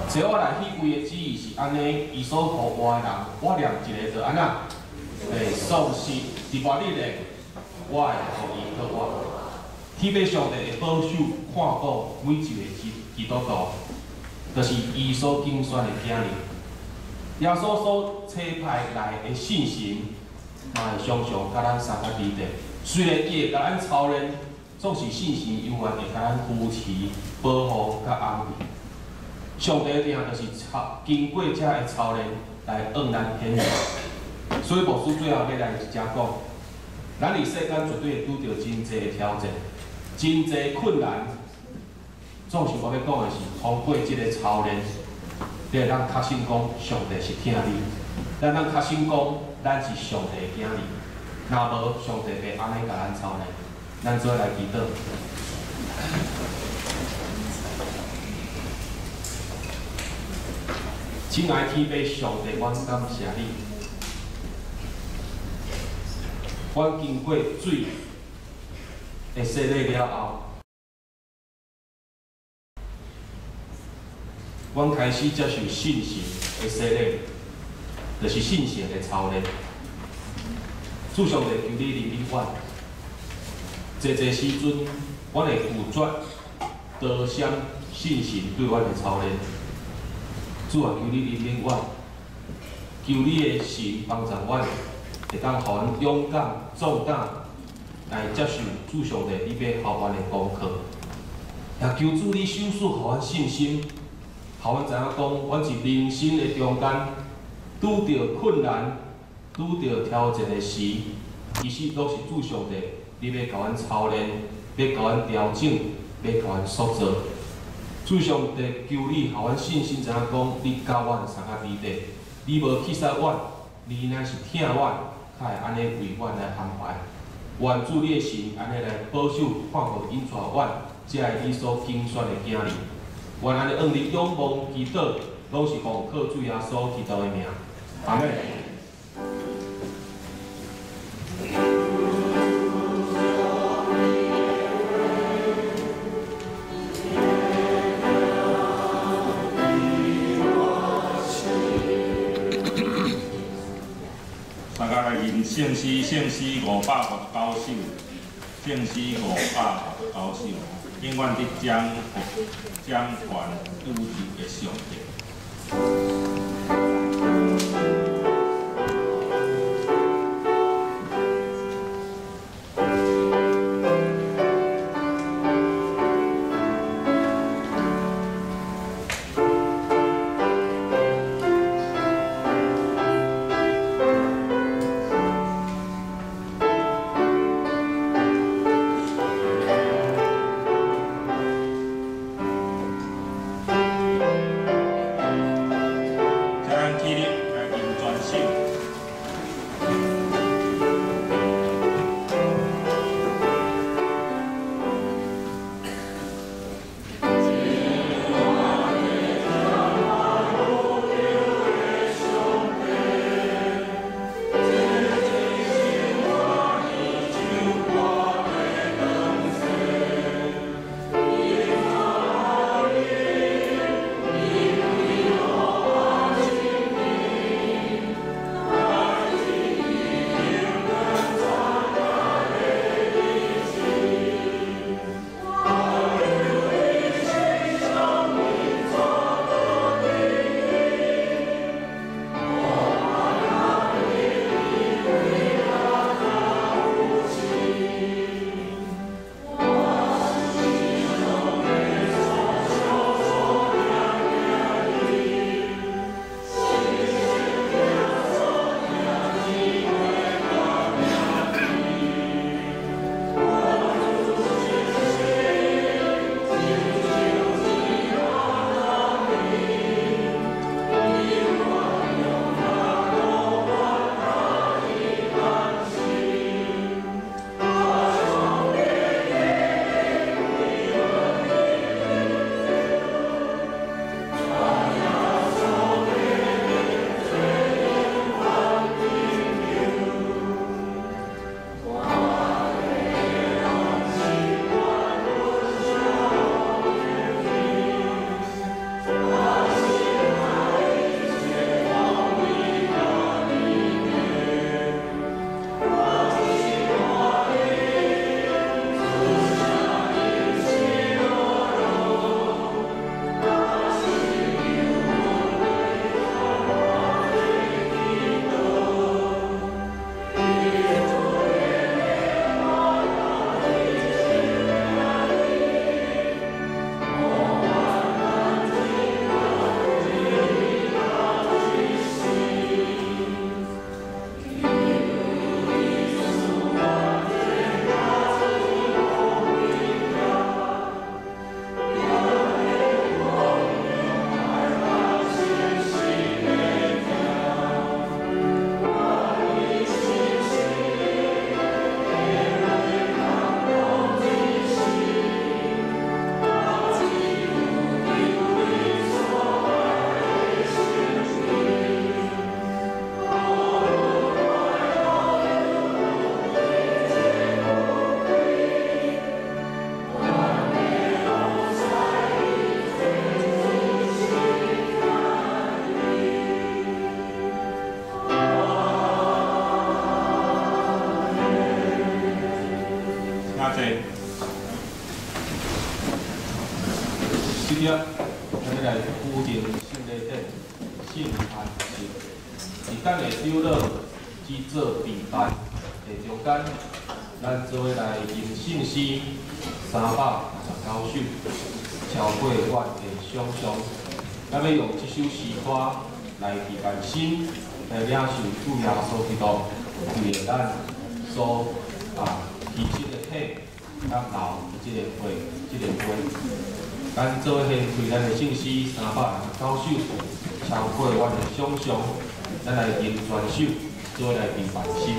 这我来起规个旨意是安尼，伊所互我的人，我念一个就安那，丧失第八日嘞，我会互伊给我。天父上帝会保守看顾每一个基督徒，就是伊所竞选的囝儿。耶稣所差派来的信神，嘛会常常甲咱三甲伫地。虽然伊会甲咱操练，总是信神永远会甲咱扶持、保护甲安慰。上帝定就是经过这个操练来让咱显现。所以牧师最后要来一只讲，咱伫世间绝对会拄着真济的挑战。真济困难，总是我要讲的是，通过这个操练，你会当确信讲上帝是疼你，咱当确信讲咱是上帝的囝儿。若无，上帝袂安尼甲咱操练。咱做来祈祷。亲爱天父上帝，阮感谢你，阮经过水的洗礼了后，阮开始接受信神的洗礼，就是信神的操练。主上帝求你怜悯阮，这时阵，阮会拒绝多闪信神对阮的操练。主啊，求你怜悯阮，求你的神帮助阮，会当互阮勇敢壮胆。来接受主上帝你要校阮的功课，也求主你手术，互阮信心，互阮知影讲，阮是人生的中间，拄着困难、拄着挑战的时，其实都是主上帝你要甲阮操练，要甲阮调整，要甲阮塑造。主上帝求你，互阮信心知影讲，你教阮相较美地，你无去杀阮，你乃是疼阮，才会安尼为阮来安排。愿主你的神安尼来保守看护引带阮，才会你所拣选的囝儿。愿安尼向你仰望祈祷，拢是奉靠主耶稣基督的名。阿门。大家来吟圣诗559首，圣诗559首，永远的掌权宇宙的上帝。今日咱来固定圣礼典、圣餐日，时间的首乐只做备办。下中间，咱做伙来吟圣诗359首，超过阮的想象。咱要用这首诗歌来备办心，来领受主耶稣基督为咱所牺牲的体，甲流这个血，这个血。咱做献对咱的信息390首，超过阮的想象，咱来用全手做来平凡心。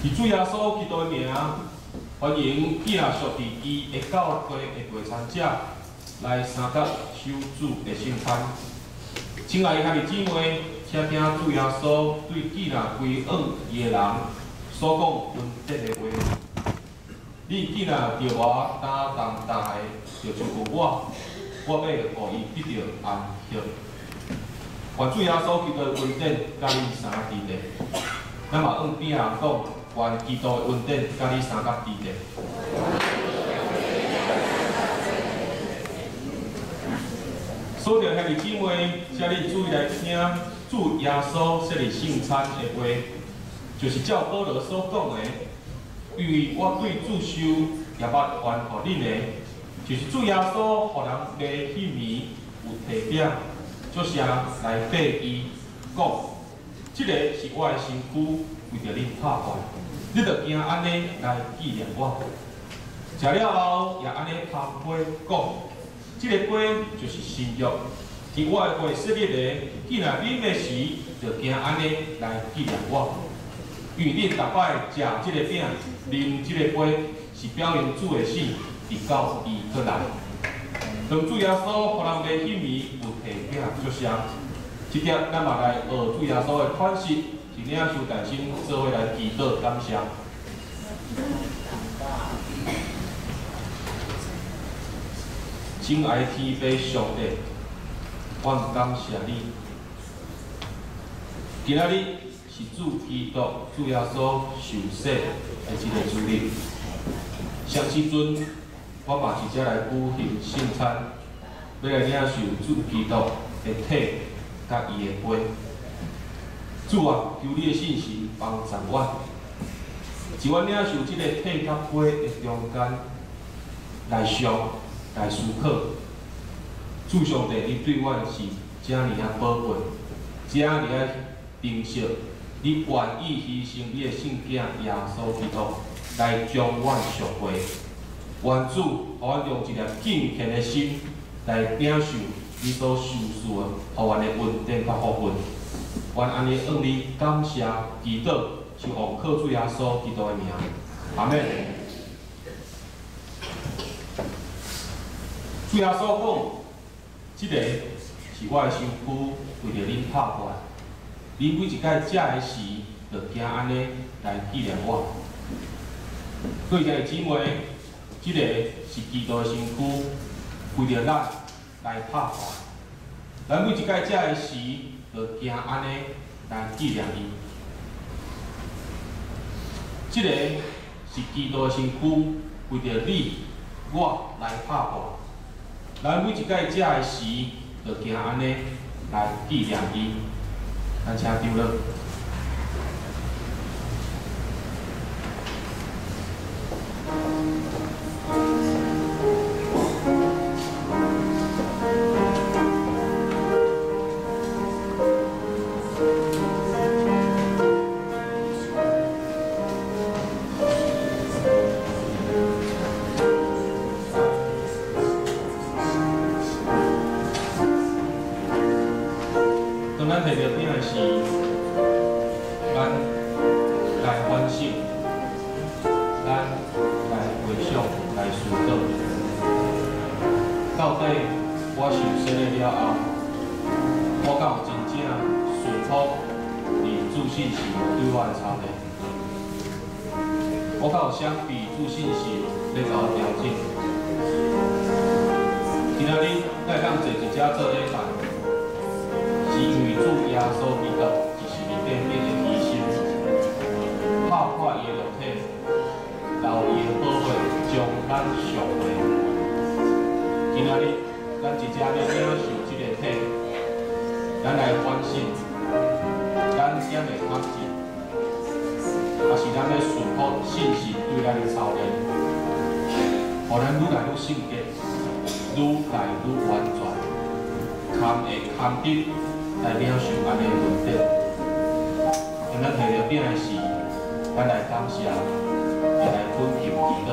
以主耶稣基督的名，欢迎寄纳属地伊的教会的陪参者来参加守主的圣餐。亲爱的兄弟姊妹，请听主耶稣对寄纳归往伊的人所讲恩德的话。你寄纳着我担当大的，就照顾我，我要互伊得到安息。愿主耶稣基督的恩典甲你三伫地。咱嘛往边人讲。愿基督的恩典甲你三角伫地。所有兄弟姊妹，请你注意来听主耶稣设立圣餐的话，就是照保罗所讲的，因为我对主受也捌还予恁的，就是主耶稣互人卖迄暝有提点，作啥来答伊讲，即个是我的身躯，为着恁拍断。你着惊安尼来纪念我，食了后也安尼拍杯讲，即个杯就是新约，伫我的话设立的，既然啉的时，着惊安尼来纪念我。因为恁逐摆食即个饼、啉即个杯，是表明主的死，直到伊过来。当主耶稣互人卖迄暝有提饼作啥？即点咱嘛来学主耶稣的款式。是领受大心做伙来祈祷感谢。亲爱的天父上帝，我感谢你。今仔日是主基督主耶稣受洗的一个主日。上时阵，我嘛是才来举行圣餐，要来领受主基督的体甲伊的杯。主啊，求你的信心帮助我，是阮领受即个体甲杯的中间来想、来思考。主上帝，你对阮是遮尔啊宝贵，遮尔啊珍惜，你愿意牺牲你的圣子耶稣基督来将阮赎回。愿主，互阮用一粒敬虔的心来领受你所授予的，互阮的恩典甲福分。愿安尼向你感谢祈祷，是奉靠主耶稣基督的名，阿门。对阿所讲，即个是我的身躯，为着恁拍过来。恁每一摆食的时，就惊安尼来纪念我。各位弟兄姊妹，即个是基督的身躯，为着咱来拍过来。咱每一摆食的时，就惊安尼来纪念伊。即个是基督的身躯，为着你我来拍过来。咱每一摆食的时，就惊安尼来纪念伊。咱请张乐。当咱摕到饼的时，咱来反省，咱来回想，来思考，到底我受洗了后，我敢有真正顺服伫自信心对我的操练？我敢有啥比自信心要甲我调整？今仔日咱当坐一只做礼拜。是因为主耶稣基督一是你顶顶的牺牲，拍破伊的肉体，留伊的宝血将咱赎回。今仔日咱真正要领受这个体，咱来反省，咱点的看见，也是咱要顺服信心对咱的操练，互咱愈来愈圣洁，愈来愈完全，堪会堪得。来领受安尼的恩典，当咱摕到饼的时，咱来感谢，也来恳求祈祷。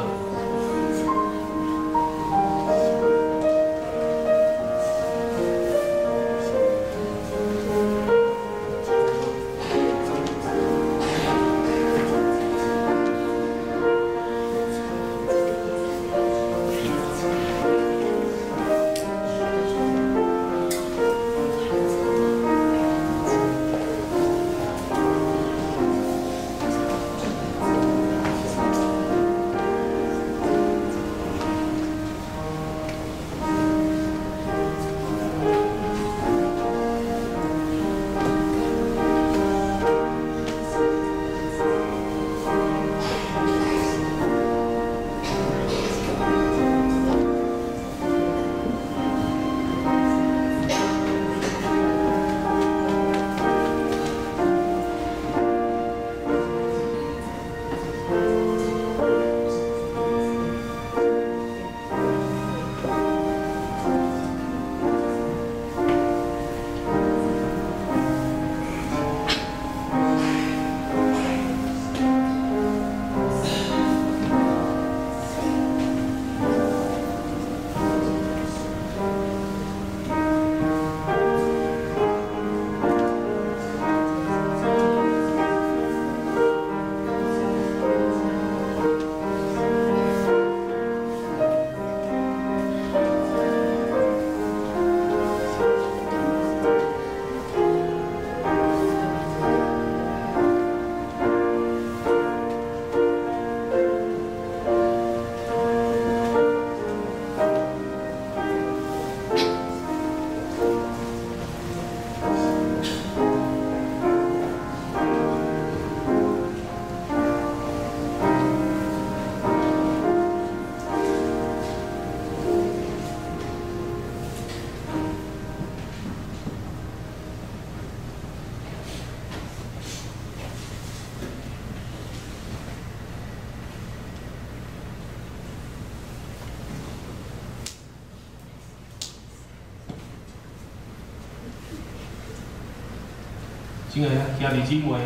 亲爱的兄弟姊妹，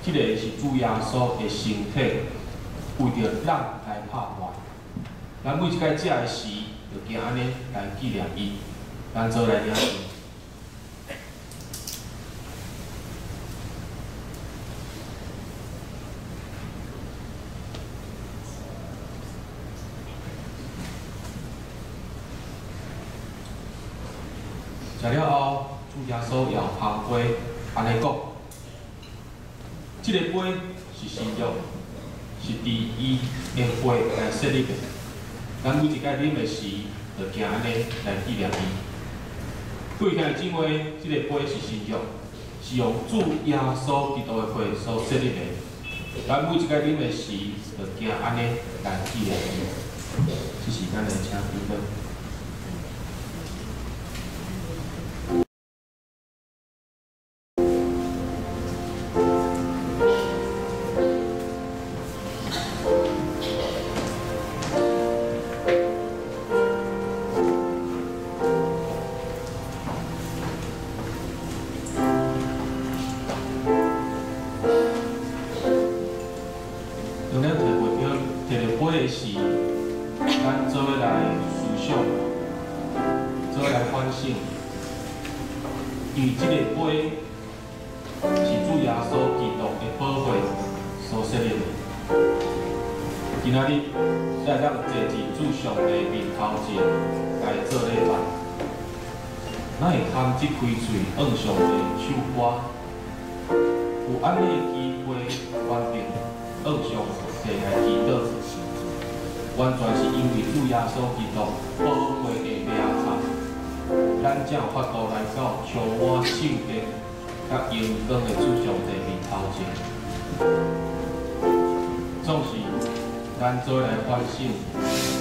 这个是主耶稣的身体，为着咱来拍破。咱每一摆食的时，就惊安尼来纪念伊，咱做来领受。食了后，主耶稣摇香杯，安尼讲：，即个杯是新约，是伫伊的杯来设立的。咱每一摆啉的时，就行安尼来纪念伊。各位兄弟姊妹，即个杯是新约，是用主耶稣基督的血所设立的。咱每一摆啉的时，就行安尼来纪念伊。这是咱的请祈祷。咱做伙来思想，做伙来反省，因为即个杯是主耶稣基督的宝血所设立的。今仔日咱当坐伫主上帝面头前来做礼拜，咱会通即开喙向上帝唱歌，有安尼的机会决定向上帝来祈祷。完全是因为主耶稣基督宝血的名字，咱才有法度来到充满圣洁、甲阳光的主上帝面头前。总是咱做来反省，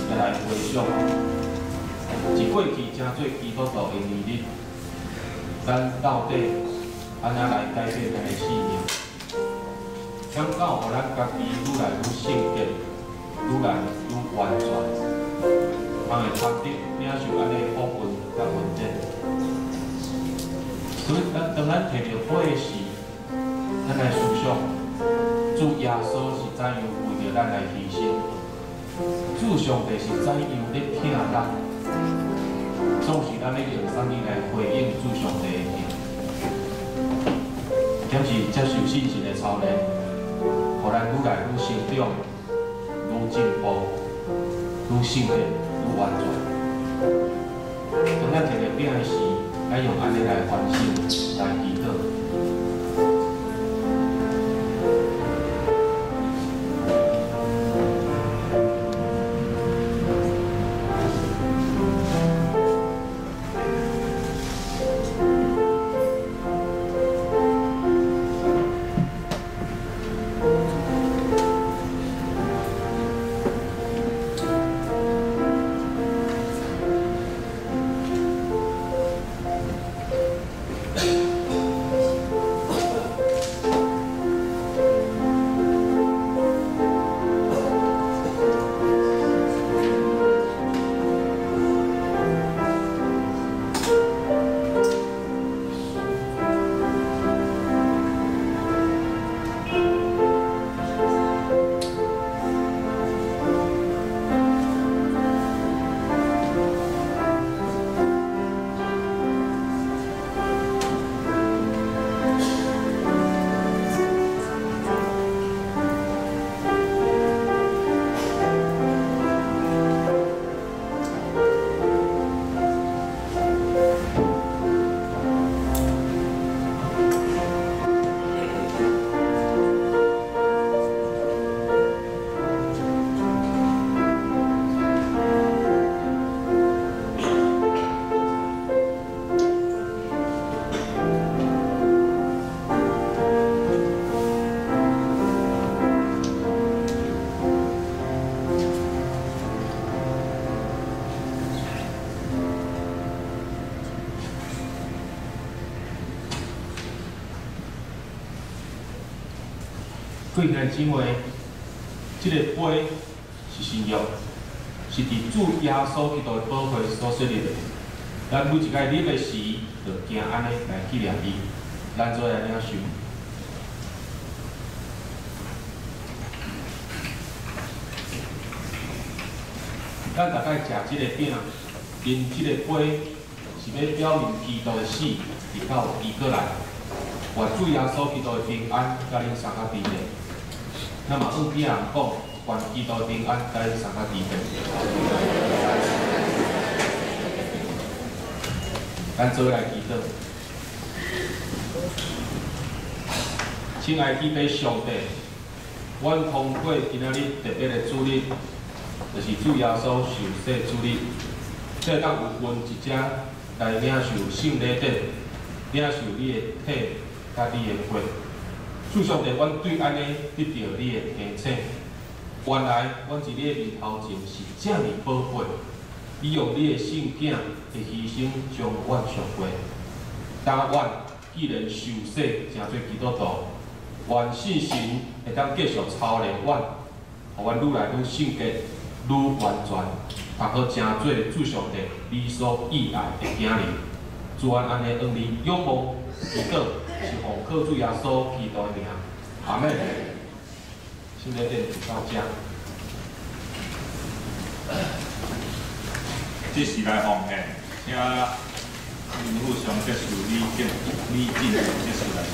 也来回想，一过去正做基督徒的年日，咱到底安怎来改变咱的生命？怎敢互咱家己愈来愈圣洁？愈来愈完全，嘛会通得领受安尼福分甲恩典。所以，当咱摕到杯时，咱来思想，主耶稣是怎样为着咱来牺牲，主上帝是怎样咧疼咱，总是咱咧用啥物来回应主上帝的疼，点是接受信心的操练，互咱愈来愈成长。愈进步，愈圣洁，愈完全。当咱摕到饼的时，咱用安尼来反省，来祈祷。各位兄弟姊妹，这个杯是新约，是伫主耶稣基督的宝血所设立的。咱每一摆啉的时，就行安尼来纪念伊。咱做来领受。咱大概食这个饼，因这个杯是要表明基督的死，直到伊过来。愿主耶稣基督的平安，甲恁三个平安。那么按饼人讲，愿基督的平安，甲恁三个平安。咱做来祈祷。亲爱的天父上帝，阮通过今仔日特别的主日，就是主耶稣受洗主日，这当有分一只来领受圣礼典，领受你的体甲你的血。主上帝，阮对安尼得到你的提醒。原来阮伫你的面头前是遮尔宝贵，你用你的圣囝的牺牲将阮赎回。当阮既然受洗成做基督徒，愿信神会当继续操练阮，互阮愈来愈圣洁、愈完全，也好成做主上帝你所喜爱的囝儿。主愿安尼向你仰望祈祷，是奉靠主耶稣基督的名。阿门。圣礼典就到这。这是来奉献，请ministro上结束礼敬的结束来说。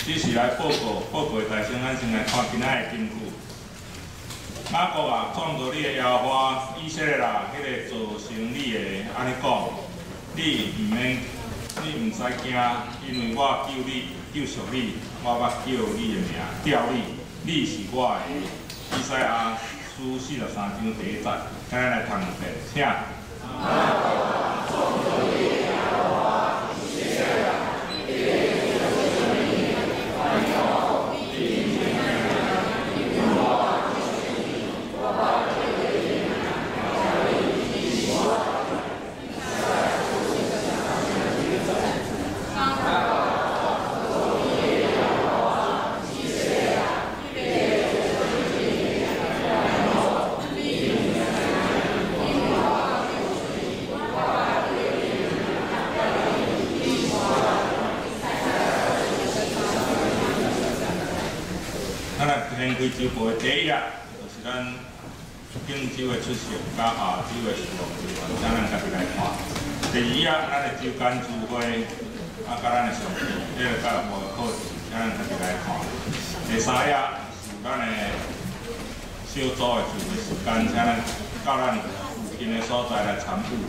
只是来报告的大先，咱先来看今仔的金句。雅各啊，创造你的耶和华以色列啦，迄个造成你的安尼讲，你毋使惊，因为我救赎你，我捌叫你的名，叫你是我的。以赛亚书43章第1节，咱来读一遍，请。年开酒杯第一页，就是咱敬酒的出席，甲下酒的序落规范，请咱家己来看。第二页，咱的酒干聚会，甲咱的上期，这个教育部的课程，请咱家己来看。第三页是咱的小组的聚会时间，请咱到咱附近的所在来参与。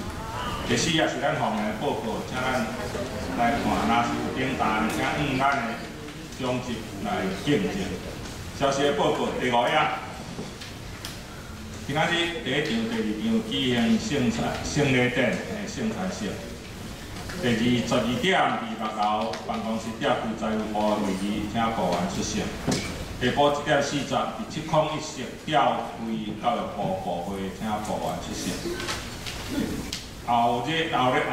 第四页是咱方面的报告，请咱来看，若是有订单，请用咱的章节来见证。消息的报告第5页，今仔日第1场、第2场举行圣礼典的圣餐式。第12点伫6楼办公室店区财务部会议，请部员出席。下晡1点40伫701室调规教育部部会，请部员出席。后水1月20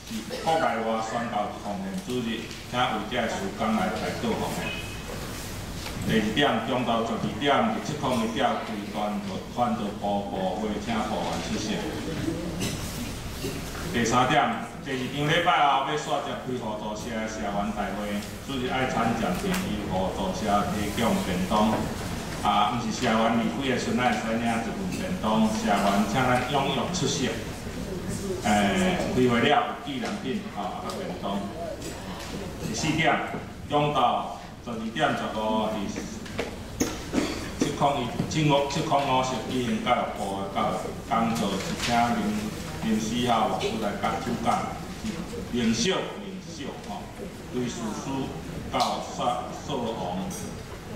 是国内外宣教奉献主日，请为这个时间来排队奉献。第2点，中昼12点伫701调规传道部部会，请部员出席。第3点，第2场礼拜后要线接开互助社的社员大会，主日爱参奖便由互助社提供便当。毋是社员离开的时阵，咱会使领一份便当。社员请咱踊跃出席。开会了有纪念品啊便当。第4点，中昼12点15伫705室举行教育部的教育讲座，是请林思孝老师来主讲，领袖吼，对事师到扫王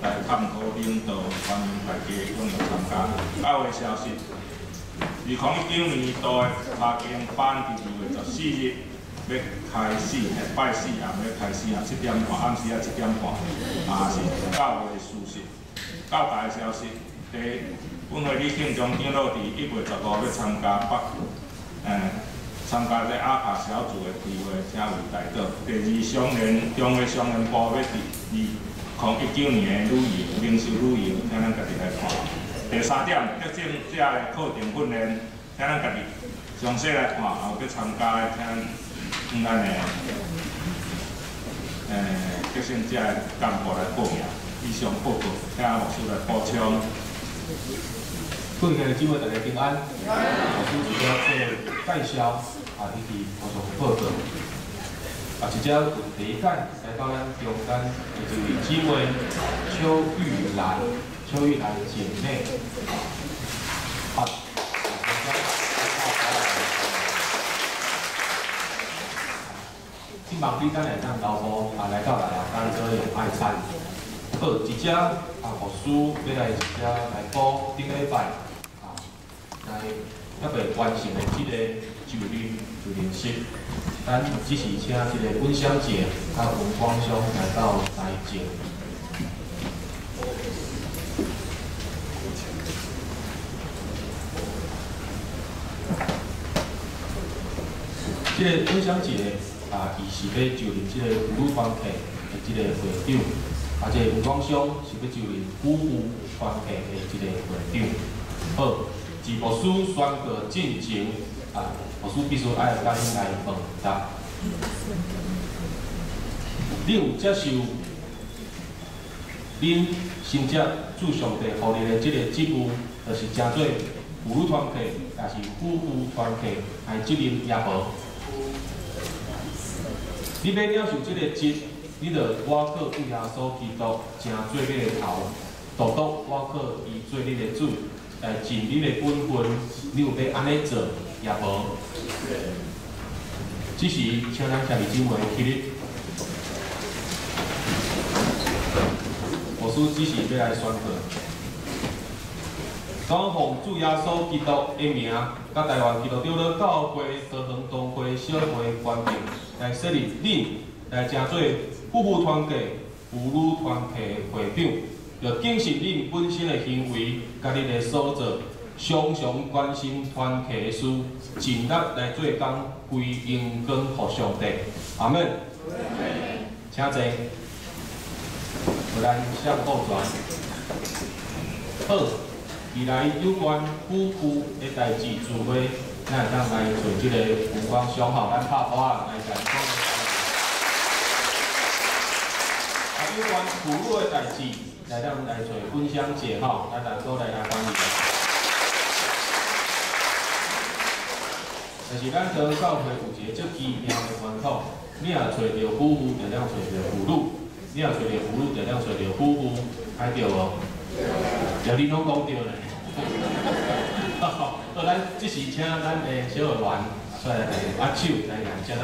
来探讨领导，欢迎大家踊跃参加。到的消息，2019年度的爬经班伫2月14日要开始，拜4也要开始啊，7点半，暗时7点半，是教会事实。较大的消息，第一，本会理庆中长老伫1月15要参加这阿卡小组的聚会，请为代表。第二，中华商联部要伫2019年的旅游，零售旅游，请咱家己来看。第3点，特政者的课程训练，请咱家己详细来看，后要参加的，请咱的特政者的干部来报名。以上报告，请牧师来补充。各位姊妹，大家平安。牧师主要做介绍以及补充报告。即只第一间来到咱中间，就是姊妹邱玉兰姐妹。希望你咱来当老婆来到来当做有爱餐。好，一只牧师要来一只来补顶礼拜来还未完成的即个就练习，咱只是请即个温小姐甲文光兄来到台前。即个温小姐伊是要就任即个妇女团体的即个会长。即个文光兄是要就任夫妇团体的即个会长。好，自牧师宣告进前，牧师必须爱甲恁来问答。你有接受恁新接主上帝互你的即个职务，就是称做妇女团体，也是夫妇团体，还责任也无？你要领受即个职，你着我靠主耶稣基督成做你的头，独独我靠伊做你的主，来尽你的本分。你有要安尼做也无？只是请咱兄弟姊妹起立。牧师只是要来宣告，讲奉主耶稣基督的名，甲台湾基督教的教会、桃园东会、小会关闭，来设立恁来成做妇妇团体、妇女团体的会长，要警示恁本身的行为，甲恁的所做，常常关心团体的事，尽力来做工，归荣光互上帝。阿门。请坐。咱向后转。好，未来有关夫妇的代志聚会，咱会当来做即个有关上好，咱拍鼓啊来讲。有关父母的代志，来咱来做分享者吼，来大家来欢迎。但是咱当教会有一个足奇妙的传统，你若找着夫妇，就当找着妇女；你若找着妇女，就当找着夫妇，歹对无？就你拢讲对咧。好，咱即时请咱的小学员出来握手来接答。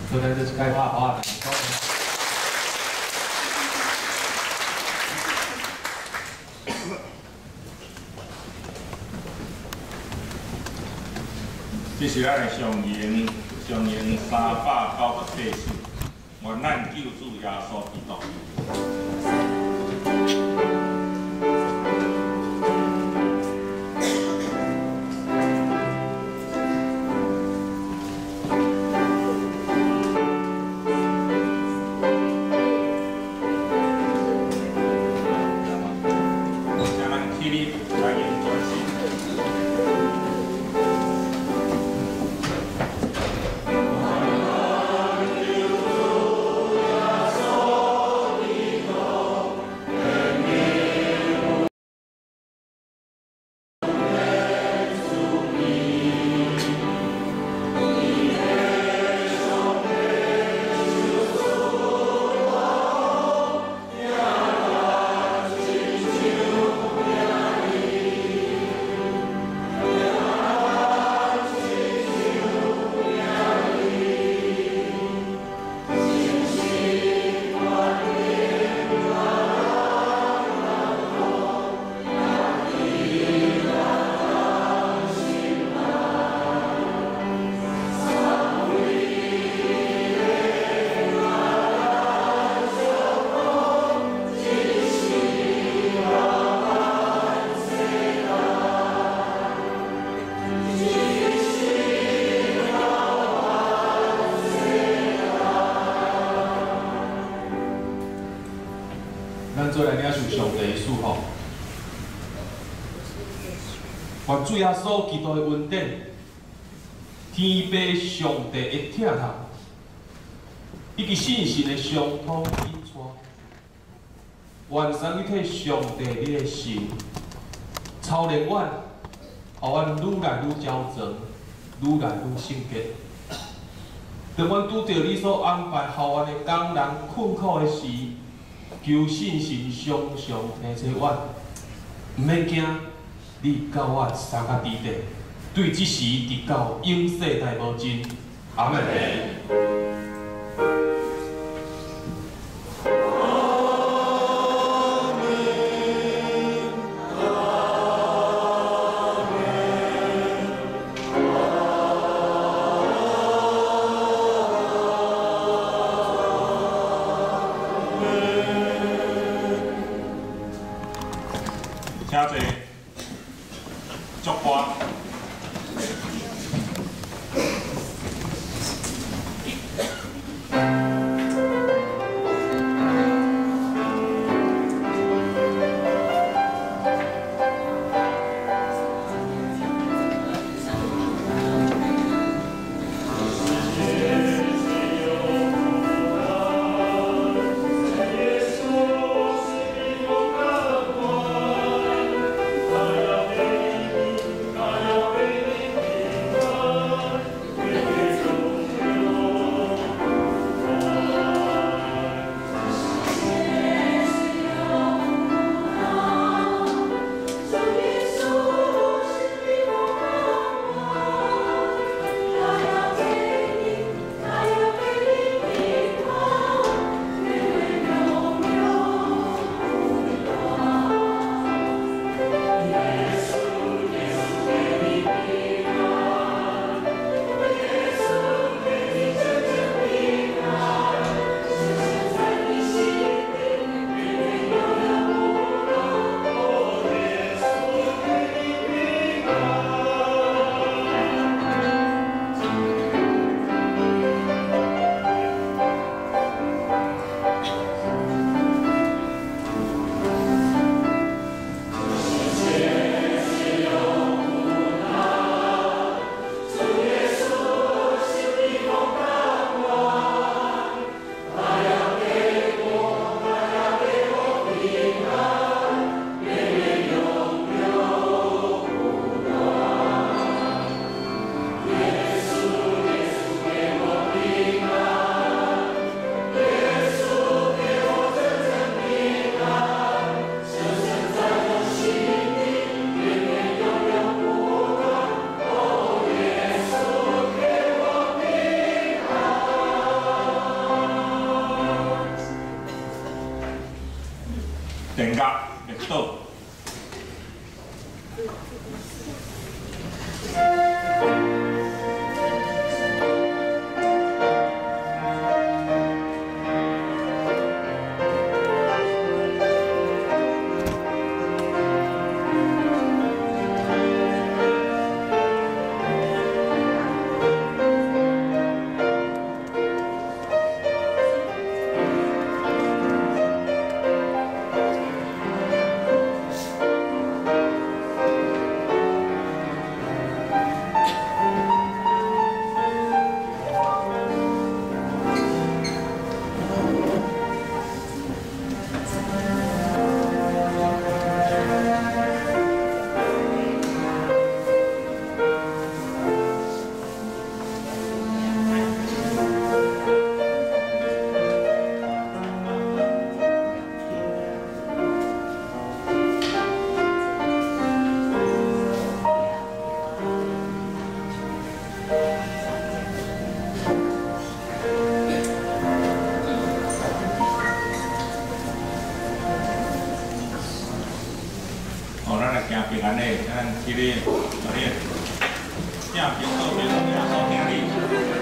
所以这是该画画的。这是咱的上元398次，愿咱救主耶稣基督。咱做来领受上帝的祝福，愿主耶稣基督的恩典、天父上帝的疼痛，以及信心的相通引带，愿三一体上帝你的心，操练阮，互阮愈来愈骄纵，愈来愈圣洁。当阮拄着你所安排互阮的工人困苦的时，求信心常常提醒阮，毋免惊，你甲我三甲伫地，对即时直到永世代无尽。阿门。请坐，祝歌。Amen. 电压灭倒。行平安的，咱去咧，正平道平，耶稣听你。